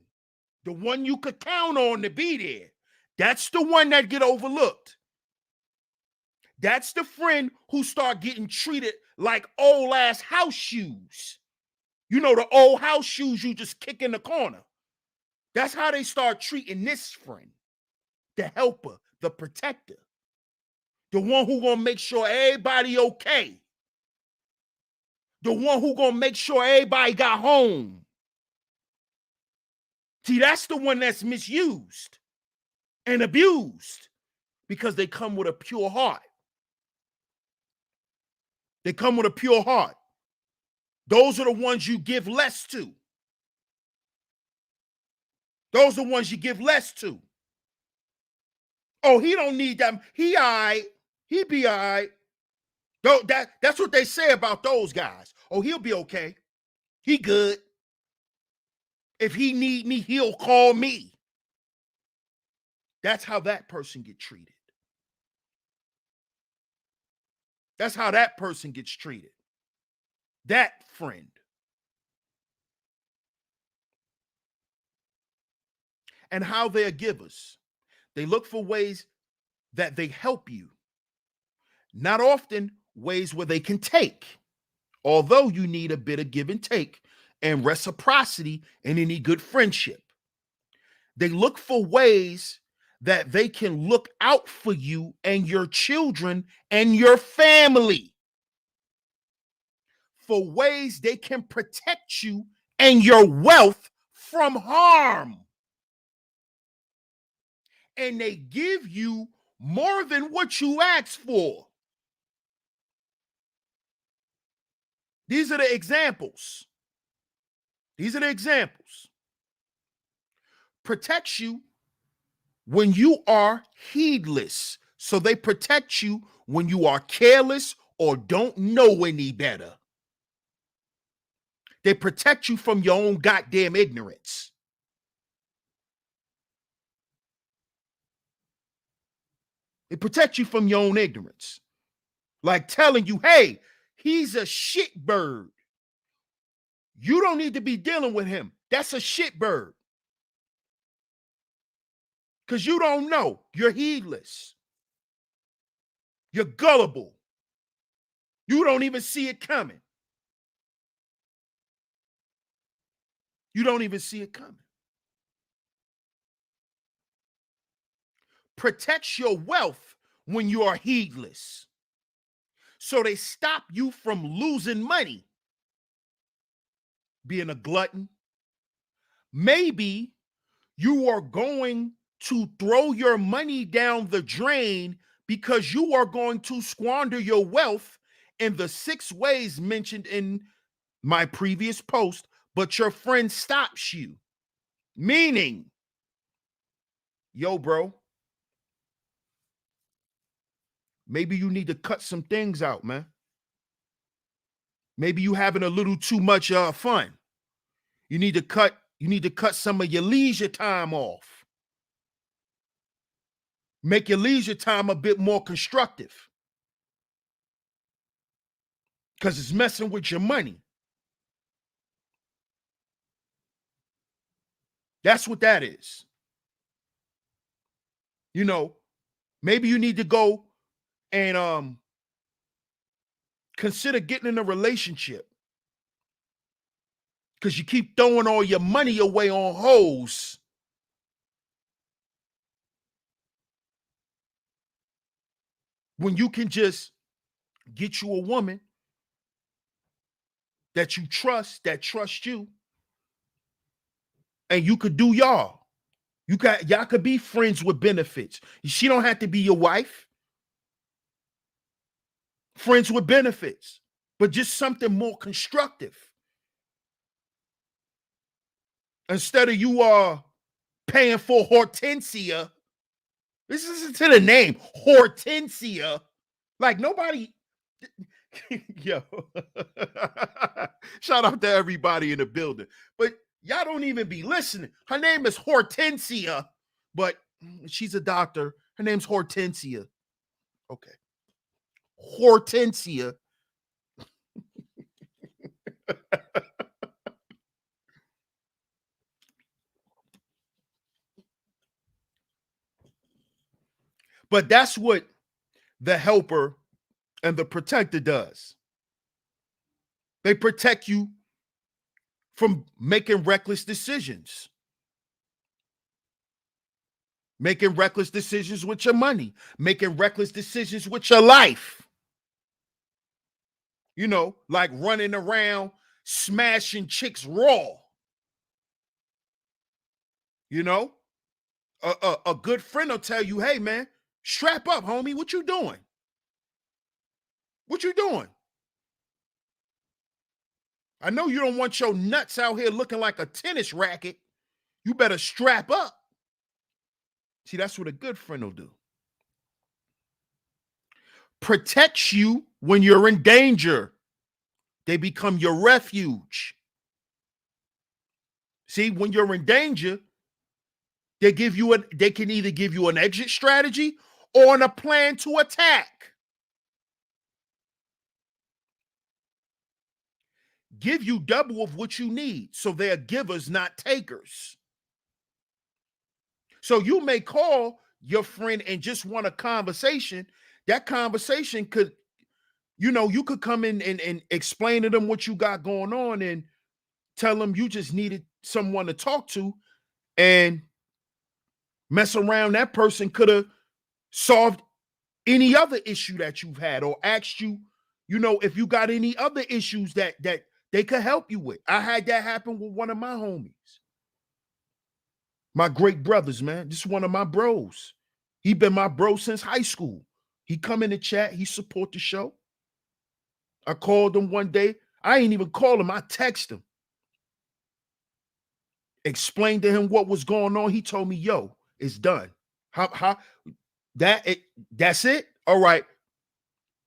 the one you could count on to be there, that's the one that get overlooked. That's the friend who start getting treated like old ass house shoes. You know, the old house shoes you just kick in the corner. That's how they start treating this friend, the helper, the protector, the one who gonna make sure everybody okay, the one who gonna make sure everybody got home. See, that's the one that's misused and abused because they come with a pure heart. They come with a pure heart. Those are the ones you give less to. Those are the ones you give less to. Oh, he don't need them. He all right. He be all right. That's what they say about those guys. Oh, he'll be okay. He good. If he need me, he'll call me. That's how that person gets treated. That's how that person gets treated. That friend. And how they're givers. They look for ways that they help you. Not often ways where they can take. Although you need a bit of give and take and reciprocity in any good friendship. They look for ways that they can look out for you and your children and your family. For ways they can protect you and your wealth from harm. And they give you more than what you asked for. These are the examples. These are the examples. Protects you when you are heedless. So they protect you when you are careless or don't know any better. They protect you from your own goddamn ignorance. They protect you from your own ignorance. Like telling you, hey, he's a shit bird. You don't need to be dealing with him. That's a shit bird. Because you don't know. You're heedless. You're gullible. You don't even see it coming. You don't even see it coming. Protects your wealth when you are heedless. So they stop you from losing money. Being a glutton. Maybe you are going to throw your money down the drain because you are going to squander your wealth in the 6 ways mentioned in my previous post, but your friend stops you. Meaning, yo, bro, maybe you need to cut some things out, man. Maybe you having a little too much fun. You need to cut some of your leisure time off. Make your leisure time a bit more constructive. Because it's messing with your money. That's what that is. You know, maybe you need to go and consider getting in a relationship. Because you keep throwing all your money away on hoes. When you can just get you a woman that you trust, that trusts you, and you could do y'all. Y'all could be friends with benefits. She don't have to be your wife. Friends with benefits, but just something more constructive. Instead of you paying for Hortensia. Listen to the name, Hortensia. Like nobody. Yo. Shout out to everybody in the building. But y'all don't even be listening. Her name is Hortensia, but she's a doctor. Her name's Hortensia. Okay. Hortensia. But that's what the helper and the protector does. They protect you from making reckless decisions. Making reckless decisions with your money, making reckless decisions with your life. You know, like running around smashing chicks raw. You know, a good friend will tell you, hey man, strap up, homie. What you doing? What you doing? I know you don't want your nuts out here looking like a tennis racket. You better strap up. See, that's what a good friend will do. Protects you when you're in danger. They become your refuge. See, when you're in danger, they can either give you an exit strategy or a plan to attack. Give you double of what you need. So they're givers, not takers. So you may call your friend and just want a conversation. That conversation could, you could come in and explain to them what you got going on and tell them you just needed someone to talk to, and mess around. That person could have solved any other issue that you've had, or asked you, if you got any other issues that they could help you with. I had that happen with one of my homies. My great brothers, man. This is one of my bros. He been my bro since high school. He come in the chat. He support the show. I called him one day. I ain't even call him. I text him. Explained to him what was going on. He told me, yo, it's done. That's it? All right.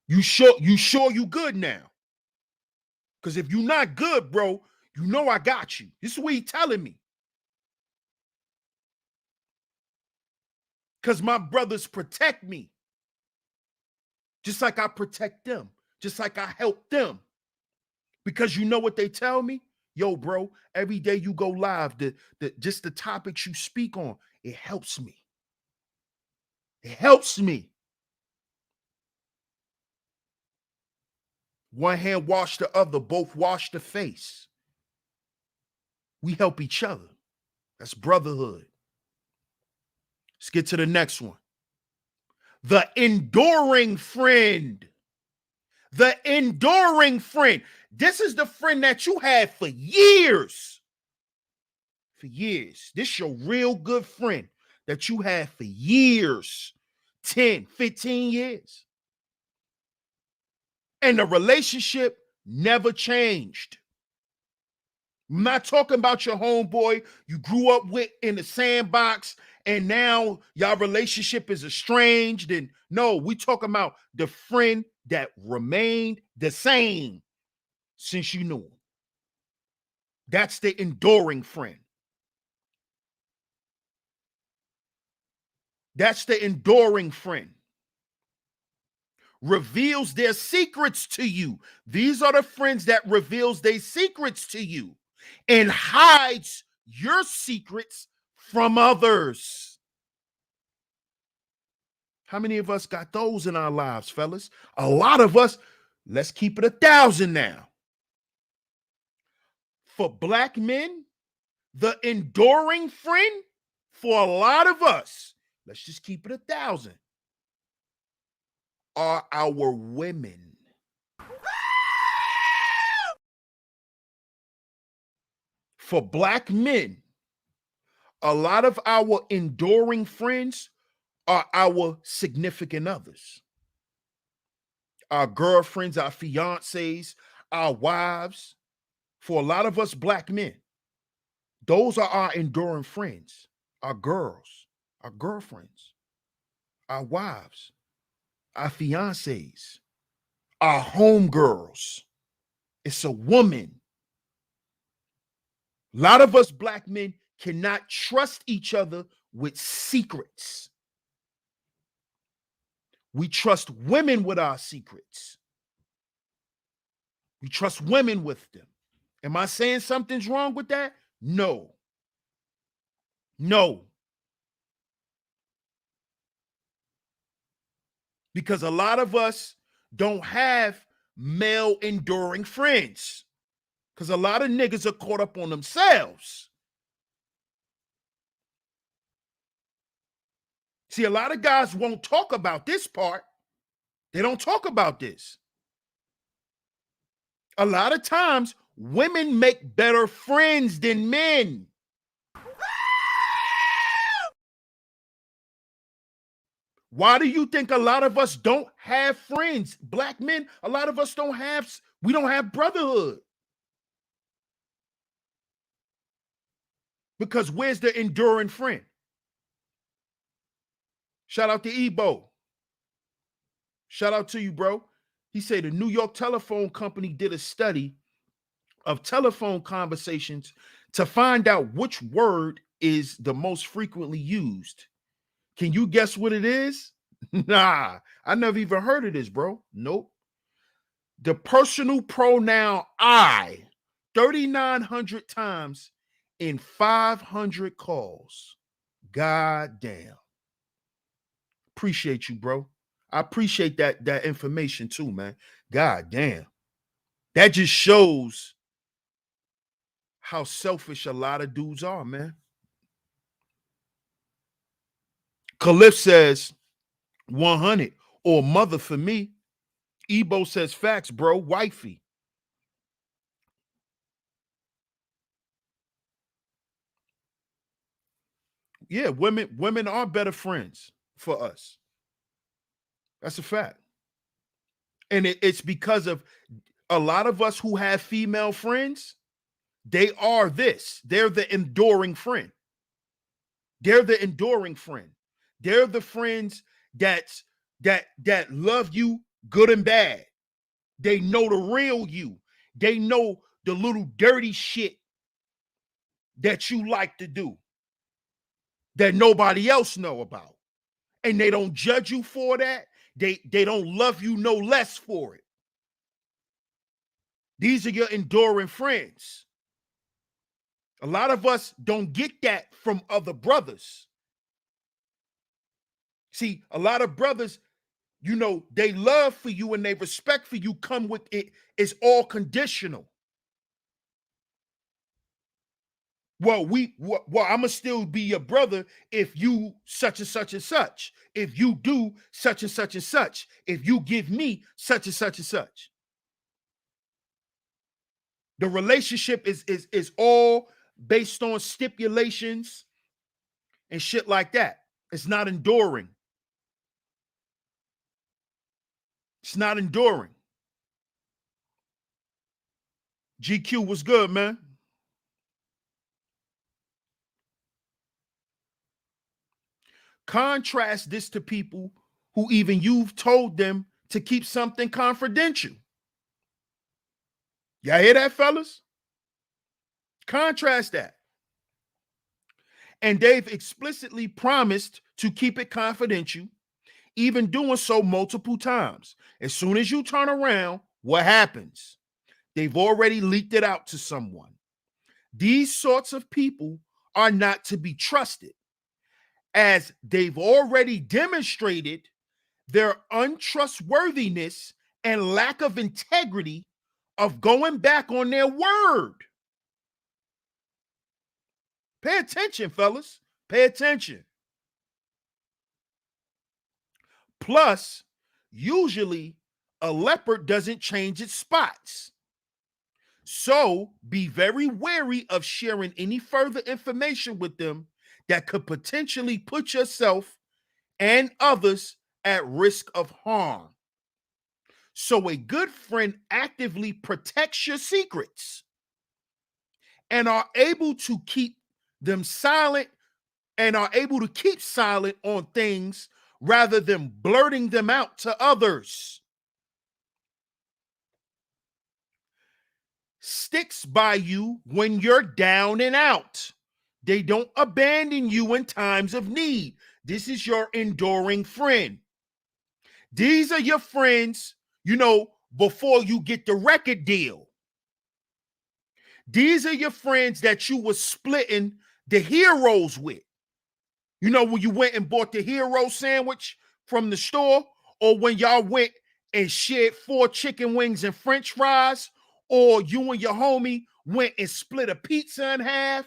You sure you good now? Because if you're not good, bro, I got you. This is what he telling me. Because my brothers protect me. Just like I protect them. Just like I help them. Because you know what they tell me? Yo, bro, every day you go live, just the topics you speak on, it helps me. It helps me. One hand wash the other, both wash the face. We help each other. That's brotherhood. Let's get to the next one. The enduring friend. The enduring friend. This is the friend that you had for years. For years. This your real good friend that you had for years. 10, 15 years. And the relationship never changed. I'm not talking about your homeboy you grew up with in the sandbox and now y'all relationship is estranged. And no, we talking about the friend that remained the same since you knew him. That's the enduring friend. That's the enduring friend. Reveals their secrets to you. These are the friends that reveals their secrets to you and hides your secrets from others. How many of us got those in our lives, fellas? A lot of us. Let's keep it 1,000 now. For black men, the enduring friend, for a lot of us, let's just keep it 1,000, are our women. For black men, a lot of our enduring friends are our significant others. Our girlfriends, our fiancés, our wives. For a lot of us black men, those are our enduring friends. Our girls, our girlfriends, our wives, our fiancés, our homegirls. It's a woman. A lot of us black men cannot trust each other with secrets. We trust women with our secrets. We trust women with them. Am I saying something's wrong with that? No. No. Because a lot of us don't have male enduring friends. Because a lot of niggas are caught up on themselves. See, a lot of guys won't talk about this part. They don't talk about this. A lot of times, women make better friends than men. Why do you think a lot of us don't have friends? Black men, a lot of us we don't have brotherhood. Because where's the enduring friend? Shout out to Ebo. Shout out to you, bro. He said the New York Telephone Company did a study of telephone conversations to find out which word is the most frequently used. Can you guess what it is? Nah, I never even heard of this, bro. Nope. The personal pronoun I, 3,900 times in 500 calls. God damn. Appreciate you, bro. I appreciate that information too, man. God damn. That just shows how selfish a lot of dudes are, man. Khalif says 100 or mother for me. Ebo says facts, bro. Wifey. Yeah, women are better friends for us. That's a fact. And it's because of a lot of us who have female friends, they are this. They're the enduring friend. They're the enduring friend. They're the friends that love you good and bad. They know the real you. They know the little dirty shit that you like to do that nobody else know about. And they don't judge you for that. They don't love you no less for it. These are your enduring friends. A lot of us don't get that from other brothers. See, a lot of brothers, you know, they love for you and they respect for you come with it. It's all conditional. Well, I'ma still be your brother if you such and such and such. If you do such and such and such. If you give me such and such and such. The relationship is all based on stipulations and shit like that. It's not enduring. It's not enduring. GQ was good, man. Contrast this to people who even you've told them to keep something confidential. Y'all hear that, fellas? Contrast that. And they've explicitly promised to keep it confidential, even doing so multiple times. As soon as you turn around, what happens? They've already leaked it out to someone. These sorts of people are not to be trusted, as they've already demonstrated their untrustworthiness and lack of integrity of going back on their word. Pay attention, fellas. Pay attention. Plus, usually a leopard doesn't change its spots. So be very wary of sharing any further information with them that could potentially put yourself and others at risk of harm. So a good friend actively protects your secrets and are able to keep them silent and are able to keep silent on things rather than blurting them out to others. Sticks by you when you're down and out. They don't abandon you in times of need. This is your enduring friend. These are your friends, you know, before you get the record deal. These are your friends that you were splitting the heroes with. You know, when you went and bought the hero sandwich from the store, or when y'all went and shared 4 chicken wings and french fries, or you and your homie went and split a pizza in half,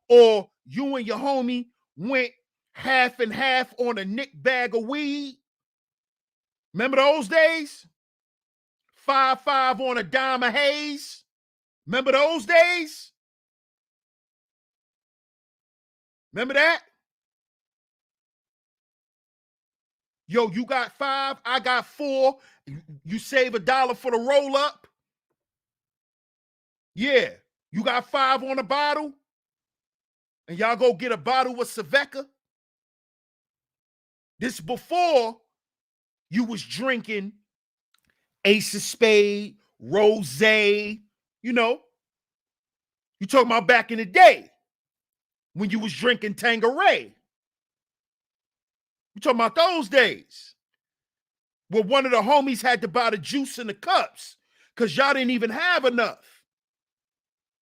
or you and your homie went half and half on a Nick bag of weed. Remember those days? 5-5 on a dime of haze. Remember those days? Remember that? Yo, you got 5, I got 4. You save $1 for the roll up. Yeah, you got 5 on a bottle, and y'all go get a bottle of Saveca. This before you was drinking Ace of Spade, Rosé. You know, you talking about back in the day when you was drinking Tanqueray. You talking about those days where one of the homies had to buy the juice in the cups because y'all didn't even have enough.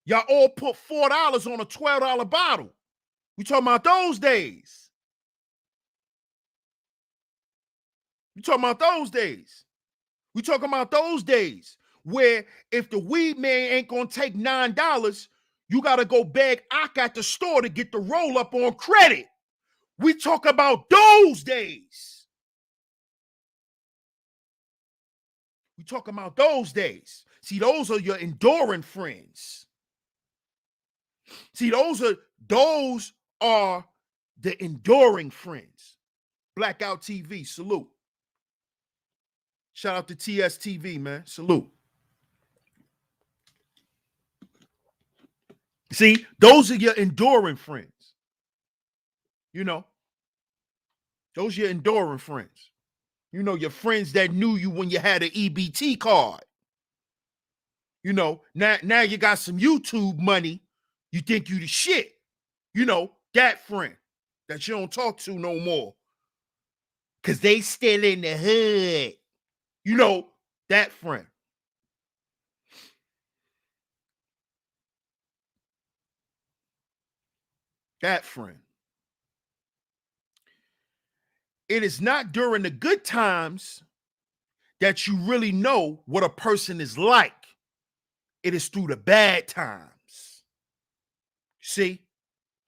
Y'all all put $4 on a $12 bottle. We talking about those days. We talking about those days. We talking about those days where if the weed man ain't gonna take $9, you gotta go beg Ak at the store to get the roll up on credit. We talk about those days. We talking about those days. See, those are your enduring friends. See, those are the enduring friends. Blackout TV, salute. Shout out to TSTV, man. Salute. See, those are your enduring friends. You know, those are your enduring friends. You know, your friends that knew you when you had an EBT card. You know, now you got some YouTube money. You think you the shit. You know, that friend that you don't talk to no more. Because they still in the hood. You know, that friend. That friend. It is not during the good times that you really know what a person is like. It is through the bad times. See?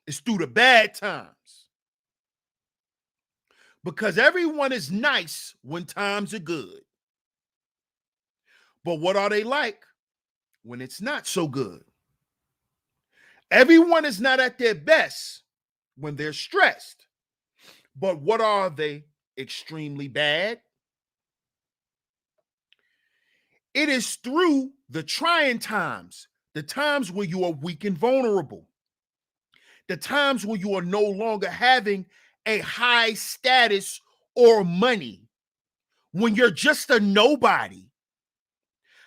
It's through the bad times. Because everyone is nice when times are good. But what are they like when it's not so good? Everyone is not at their best when they're stressed. But what are they? Extremely bad. It is through the trying times, the times where you are weak and vulnerable, the times where you are no longer having a high status or money, when you're just a nobody.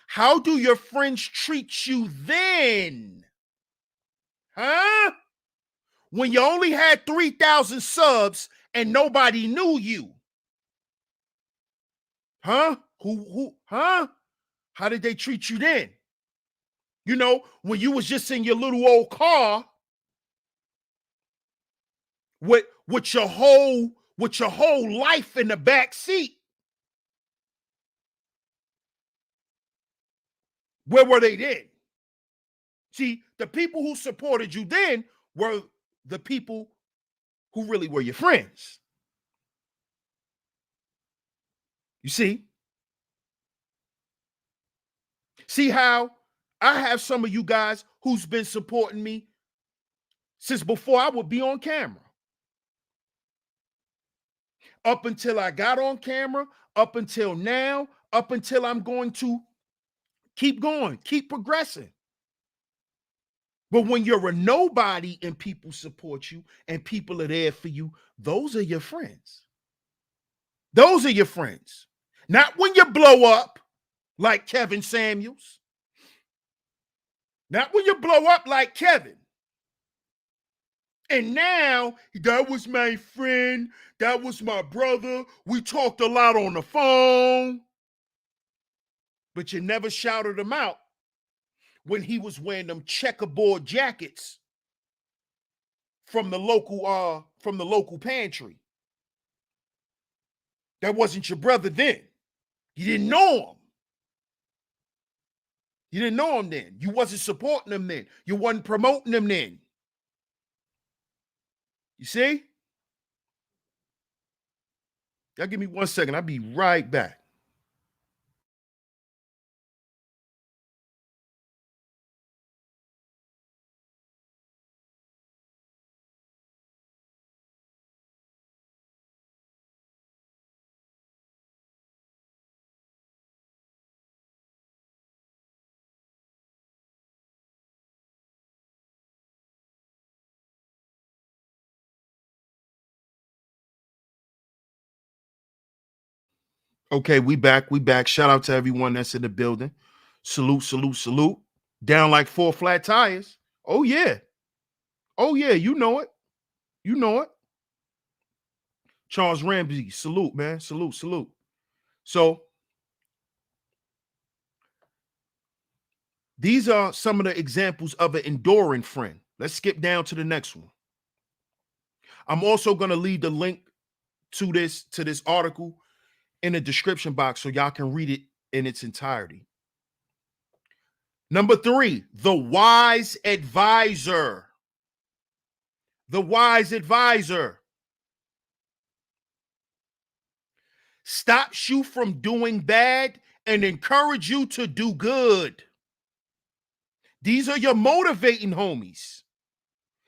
How do your friends treat you then? Huh? When you only had 3,000 subs and nobody knew you. Huh? Huh? How did they treat you then? You know, when you was just in your little old car with your whole life in the back seat. Where were they then? See, the people who supported you then were the people who really were your friends. You see? See how I have some of you guys who's been supporting me since before I would be on camera. Up until I got on camera, up until now, up until I'm going to keep going, keep progressing. But when you're a nobody and people support you and people are there for you, those are your friends. Those are your friends. Not when you blow up like Kevin Samuels. Not when you blow up like Kevin. And now, that was my friend. That was my brother. We talked a lot on the phone. But you never shouted him out when he was wearing them checkerboard jackets from the local pantry. That wasn't your brother then. You didn't know him. You didn't know him then. You wasn't supporting him then. You wasn't promoting him then. You see? Y'all give me 1 second. I'll be right back. Okay, we back. We back. Shout out to everyone that's in the building. Salute, salute, salute. Down like 4 flat tires. Oh, yeah. Oh, yeah. You know it. You know it. Charles Ramsey, salute, man. Salute, salute. So these are some of the examples of an enduring friend. Let's skip down to the next one. I'm also going to leave the link to this article in the description box so y'all can read it in its entirety. Number 3, the wise advisor. The wise advisor stops you from doing bad and encourage you to do good. These are your motivating homies.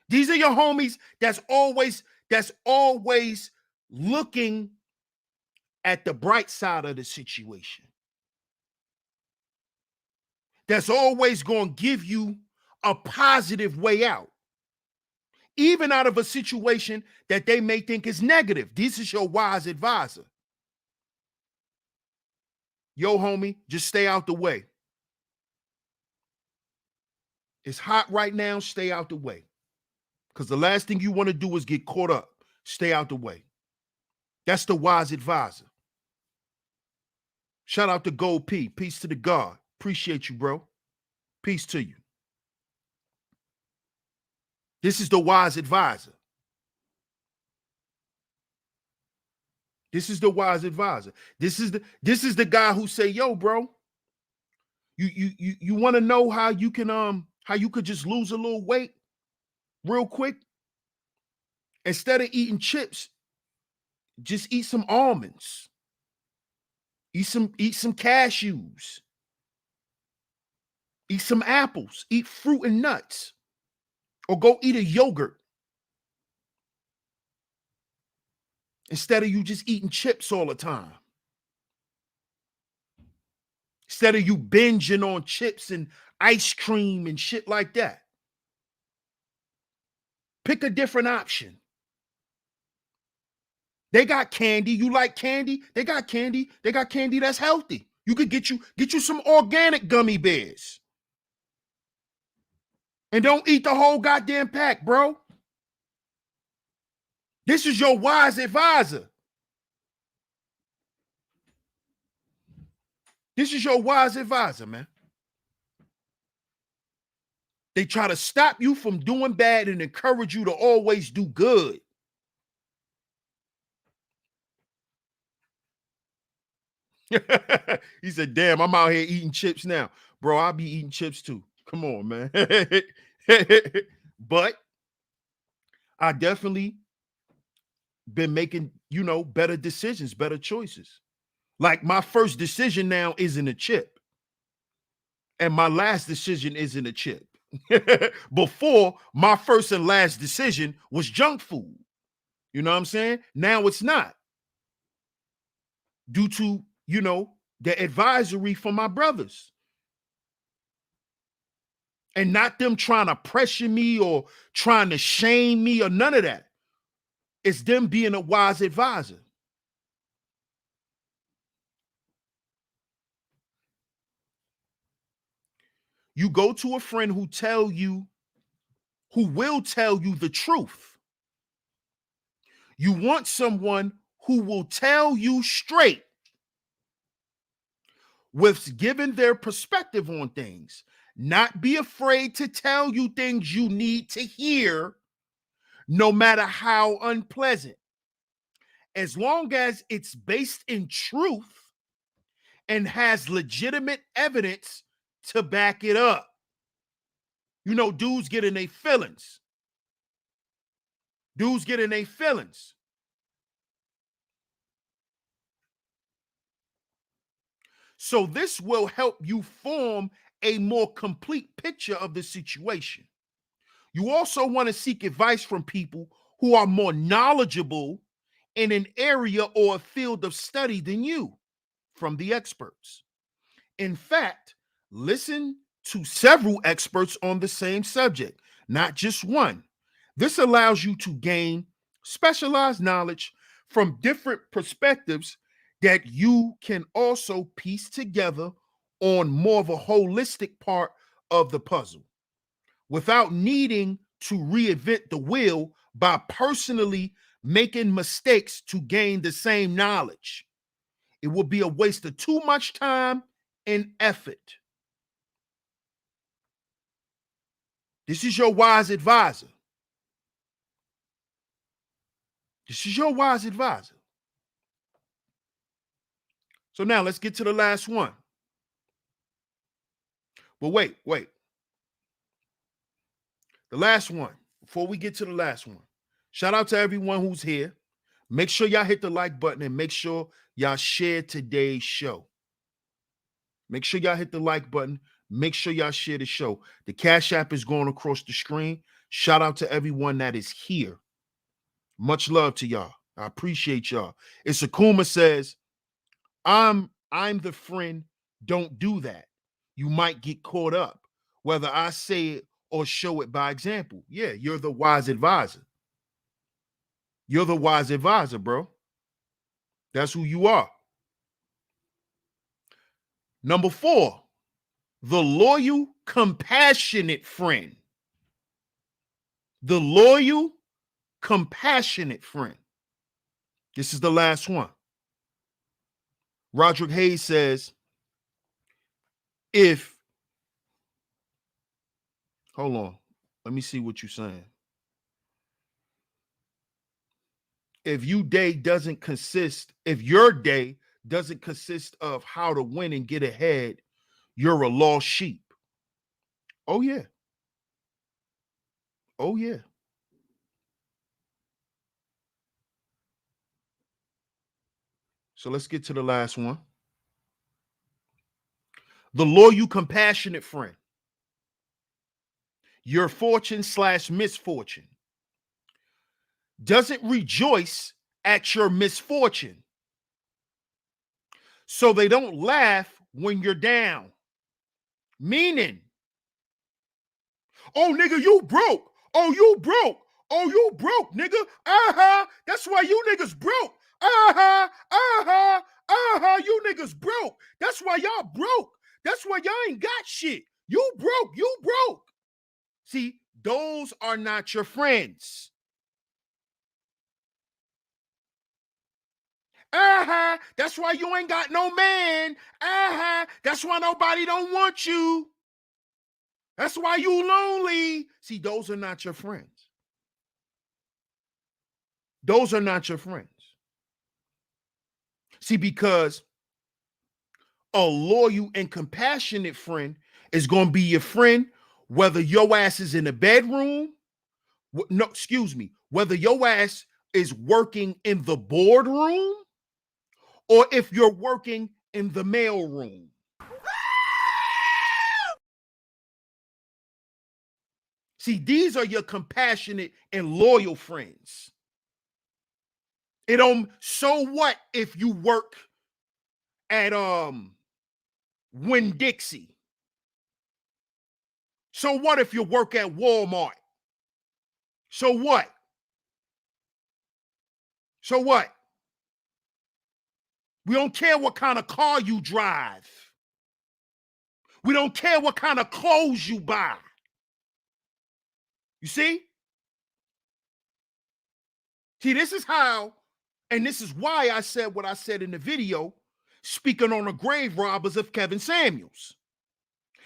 These are your homies that's always looking at the bright side of the situation. That's always going to give you a positive way out, even out of a situation that they may think is negative. This is your wise advisor. Yo, homie, just stay out the way. It's hot right now. Stay out the way. Because the last thing you want to do is get caught up. Stay out the way. That's the wise advisor. Shout out to Gold P. Peace to the God. Appreciate you, bro. Peace to you. This is the wise advisor. This is the wise advisor. This is the guy who say, yo, bro, you want to know how you could just lose a little weight real quick? Instead of eating chips, just eat some almonds. Eat some cashews. Eat some apples. Eat fruit and nuts. Or go eat a yogurt. Instead of you just eating chips all the time. Instead of you binging on chips and ice cream and shit like that. Pick a different option. They got candy. You like candy? They got candy. They got candy that's healthy. You could get you some organic gummy bears. And don't eat the whole goddamn pack, bro. This is your wise advisor. This is your wise advisor, man. They try to stop you from doing bad and encourage you to always do good. He said, damn, I'm out here eating chips now. Bro, I'll be eating chips too. Come on, man. But I definitely been making, better decisions, better choices. Like my first decision now isn't a chip. And my last decision isn't a chip. Before, my first and last decision was junk food. You know what I'm saying? Now it's not. Due to, the advisory from my brothers. And not them trying to pressure me or trying to shame me or none of that. It's them being a wise advisor. You go to a friend who will tell you the truth. You want someone who will tell you straight with giving their perspective on things. Not be afraid to tell you things you need to hear, no matter how unpleasant. as long as it's based in truth and has legitimate evidence to back it up. You know, dudes get in their feelings. Dudes get in their feelings. So this will help you form a more complete picture of the situation. You also want to seek advice from people who are more knowledgeable in an area or a field of study than you, from the experts. In fact, listen to several experts on the same subject, not just one. This allows you to gain specialized knowledge from different perspectives that you can also piece together on more of a holistic part of the puzzle without needing to reinvent the wheel by personally making mistakes to gain the same knowledge. It will be a waste of too much time and effort. This is your wise advisor. This is your wise advisor. So now let's get to the last one. But wait. The last one, before we get to the last one, shout out to everyone who's here. Make sure y'all hit the like button and make sure y'all share today's show. Make sure y'all hit the like button. Make sure y'all share the show. The Cash App is going across the screen. Shout out to everyone that is here. Much love to y'all. I appreciate y'all. It's Akuma says, I'm the friend. Don't do that. You might get caught up, whether I say it or show it by example. Yeah, you're the wise advisor. You're the wise advisor, bro. That's who you are. Number 4, the loyal, compassionate friend. The loyal, compassionate friend. This is the last one. Roderick Hayes says, hold on, let me see what you're saying. If your day doesn't consist of how to win and get ahead, you're a lost sheep. Oh yeah. Oh yeah. So let's get to the last one. The loyal, compassionate friend. Your fortune/misfortune doesn't rejoice at your misfortune, so they don't laugh when you're down. Meaning, oh nigga, you broke. Oh, you broke. Oh, you broke, nigga. That's why you niggas broke. You niggas broke. That's why y'all broke. That's why y'all ain't got shit. You broke. You broke. See, those are not your friends. That's why you ain't got no man. That's why nobody don't want you. That's why you lonely. See, those are not your friends. Those are not your friends. See, because a loyal and compassionate friend is going to be your friend, whether your ass is in the bedroom. No, excuse me. Whether your ass is working in the boardroom or if you're working in the mail room. See, these are your compassionate and loyal friends. So what if you work at Winn-Dixie? So what if you work at Walmart? So what? So what? We don't care what kind of car you drive. We don't care what kind of clothes you buy. You see? See, this is how, and this is why I said what I said in the video, speaking on the grave robbers of Kevin Samuels.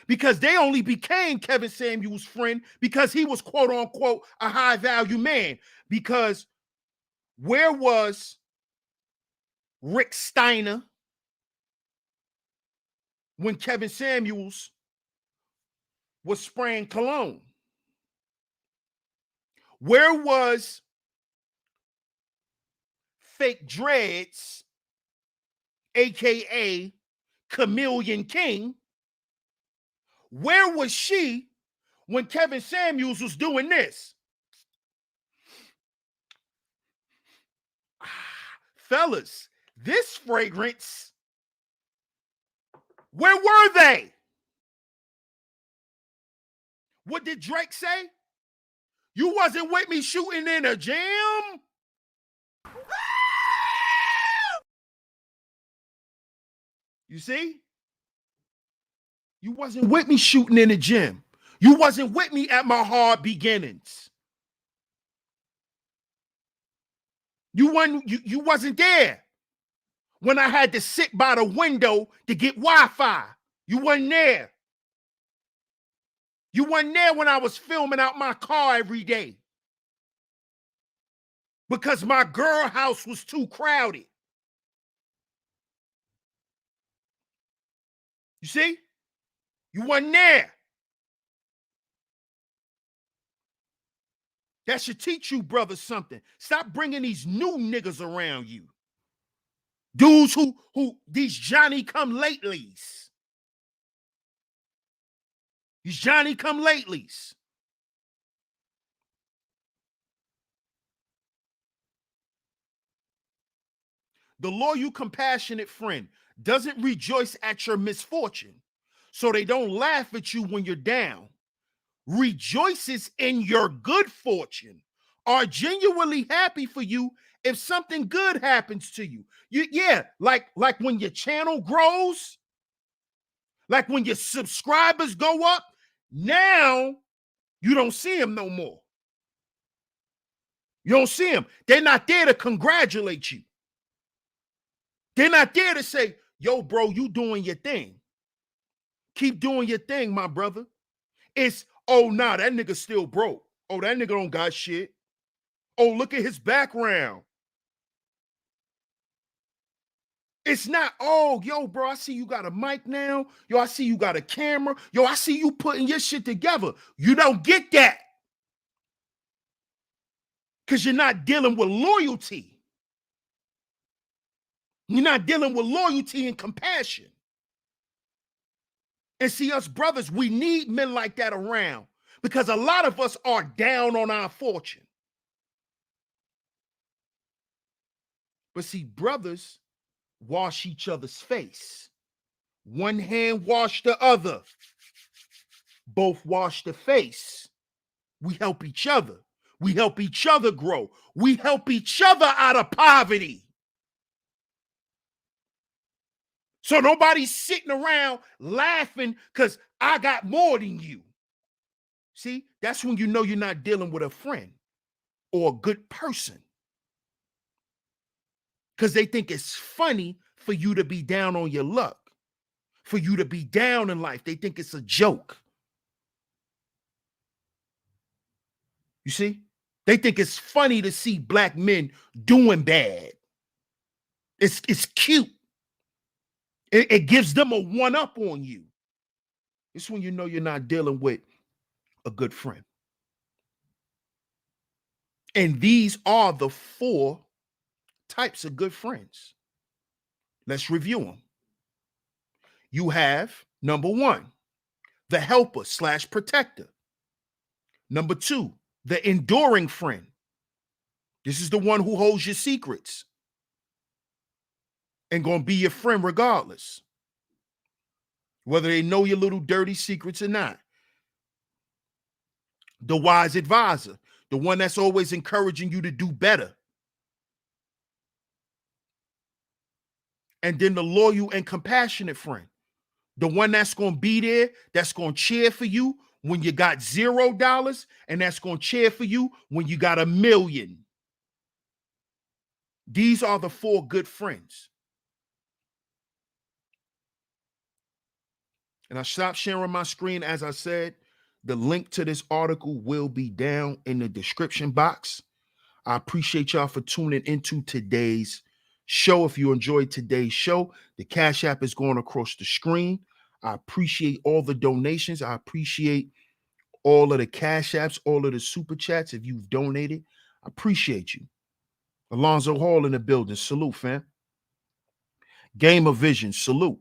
Because they only became Kevin Samuels' friend because he was, quote unquote, a high value man. Because where was Rick Steiner, when Kevin Samuels was spraying cologne? Where was Fake Dreads, aka Chameleon King? Where was she when Kevin Samuels was doing this? Fellas, this fragrance, where were they? What did Drake say? You wasn't with me shooting in a gym? You see? You wasn't with me shooting in the gym. You wasn't with me at my hard beginnings. You wasn't there when I had to sit by the window to get Wi-Fi. You wasn't there. You wasn't there when I was filming out my car every day because my girl house was too crowded. You see? You wasn't there. That should teach you, brothers, something. Stop bringing these new niggas around you. Dudes who these Johnny-come-latelys. These Johnny-come-latelys. The loyal, compassionate friend doesn't rejoice at your misfortune, so they don't laugh at you when you're down. Rejoices in your good fortune, are genuinely happy for you if something good happens to you. Like when your channel grows, like when your subscribers go up, now you don't see them no more. You don't see them. They're not there to congratulate you. They're not there to say, yo, bro, you doing your thing. Keep doing your thing, my brother. It's, oh, nah, that nigga still broke. Oh, that nigga don't got shit. Oh, look at his background. It's not, oh, yo, bro, I see you got a mic now. Yo, I see you got a camera. Yo, I see you putting your shit together. You don't get that. Because you're not dealing with loyalty. You're not dealing with loyalty and compassion. And see, us brothers, we need men like that around because a lot of us are down on our fortune. But see, brothers wash each other's face. One hand wash the other. Both wash the face. We help each other. We help each other grow. We help each other out of poverty. So nobody's sitting around laughing because I got more than you. See, that's when you know you're not dealing with a friend or a good person. Because they think it's funny for you to be down on your luck, for you to be down in life. They think it's a joke. You see? They think it's funny to see black men doing bad. It's cute. It gives them a one-up on you. It's when you know you're not dealing with a good friend. And these are the 4 types of good friends. Let's review them. You have, number 1, the helper / protector. Number 2, the enduring friend. This is the one who holds your secrets and gonna be your friend regardless, whether they know your little dirty secrets or not. The wise advisor, the one that's always encouraging you to do better. And then the loyal and compassionate friend, the one that's going to be there, that's going to cheer for you when you got $0, and that's going to cheer for you when you got $1 million. These are the 4 good friends. And I stopped sharing my screen. As I said, the link to this article will be down in the description box. I appreciate y'all for tuning into today's show. If you enjoyed today's show, the Cash App is going across the screen. I appreciate all the donations. I appreciate all of the Cash Apps, all of the Super Chats. If you've donated, I appreciate you. Alonzo Hall in the building. Salute, fam. Game of Vision. Salute.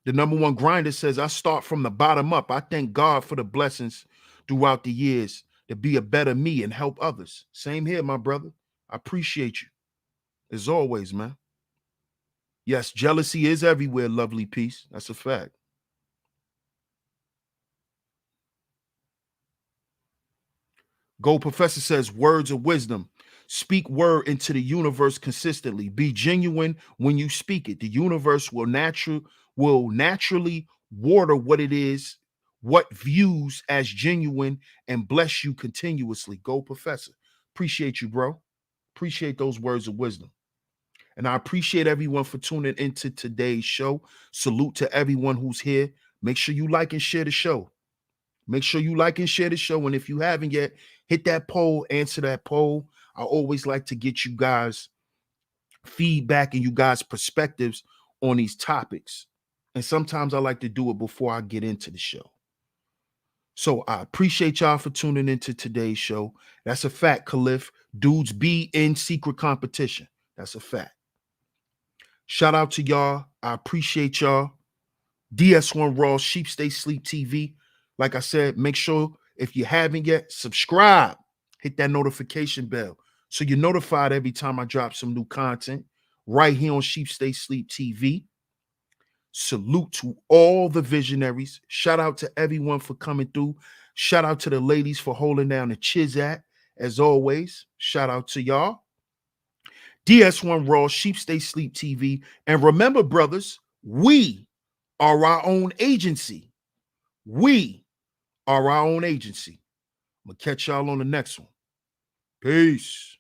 The number one grinder says, I start from the bottom up. I thank God for the blessings throughout the years to be a better me and help others. Same here, my brother. I appreciate you. As always, man. Yes, jealousy is everywhere, lovely peace. That's a fact. Gold Professor says, words of wisdom. Speak word into the universe consistently. Be genuine when you speak it. The universe will naturally water what it is, what views as genuine, and bless you continuously. Gold Professor. Appreciate you, bro. Appreciate those words of wisdom. And I appreciate everyone for tuning into today's show. Salute to everyone who's here. Make sure you like and share the show. Make sure you like and share the show. And if you haven't yet, hit that poll, answer that poll. I always like to get you guys feedback and you guys perspectives on these topics. And sometimes I like to do it before I get into the show. So I appreciate y'all for tuning into today's show. That's a fact, Khalif. Dudes be in secret competition. That's a fact. Shout out to y'all. I appreciate y'all. DS1 Raw, Sheep Stay Sleep TV. Like I said, make sure if you haven't yet, subscribe. Hit that notification bell so you're notified every time I drop some new content right here on Sheep Stay Sleep TV. Salute to all the visionaries. Shout out to everyone for coming through. Shout out to the ladies for holding down the Chizat. As always, shout out to y'all. DS1 Raw, Sheep Stay Sleep TV. And remember, brothers, we are our own agency. We are our own agency. I'm going to catch y'all on the next one. Peace.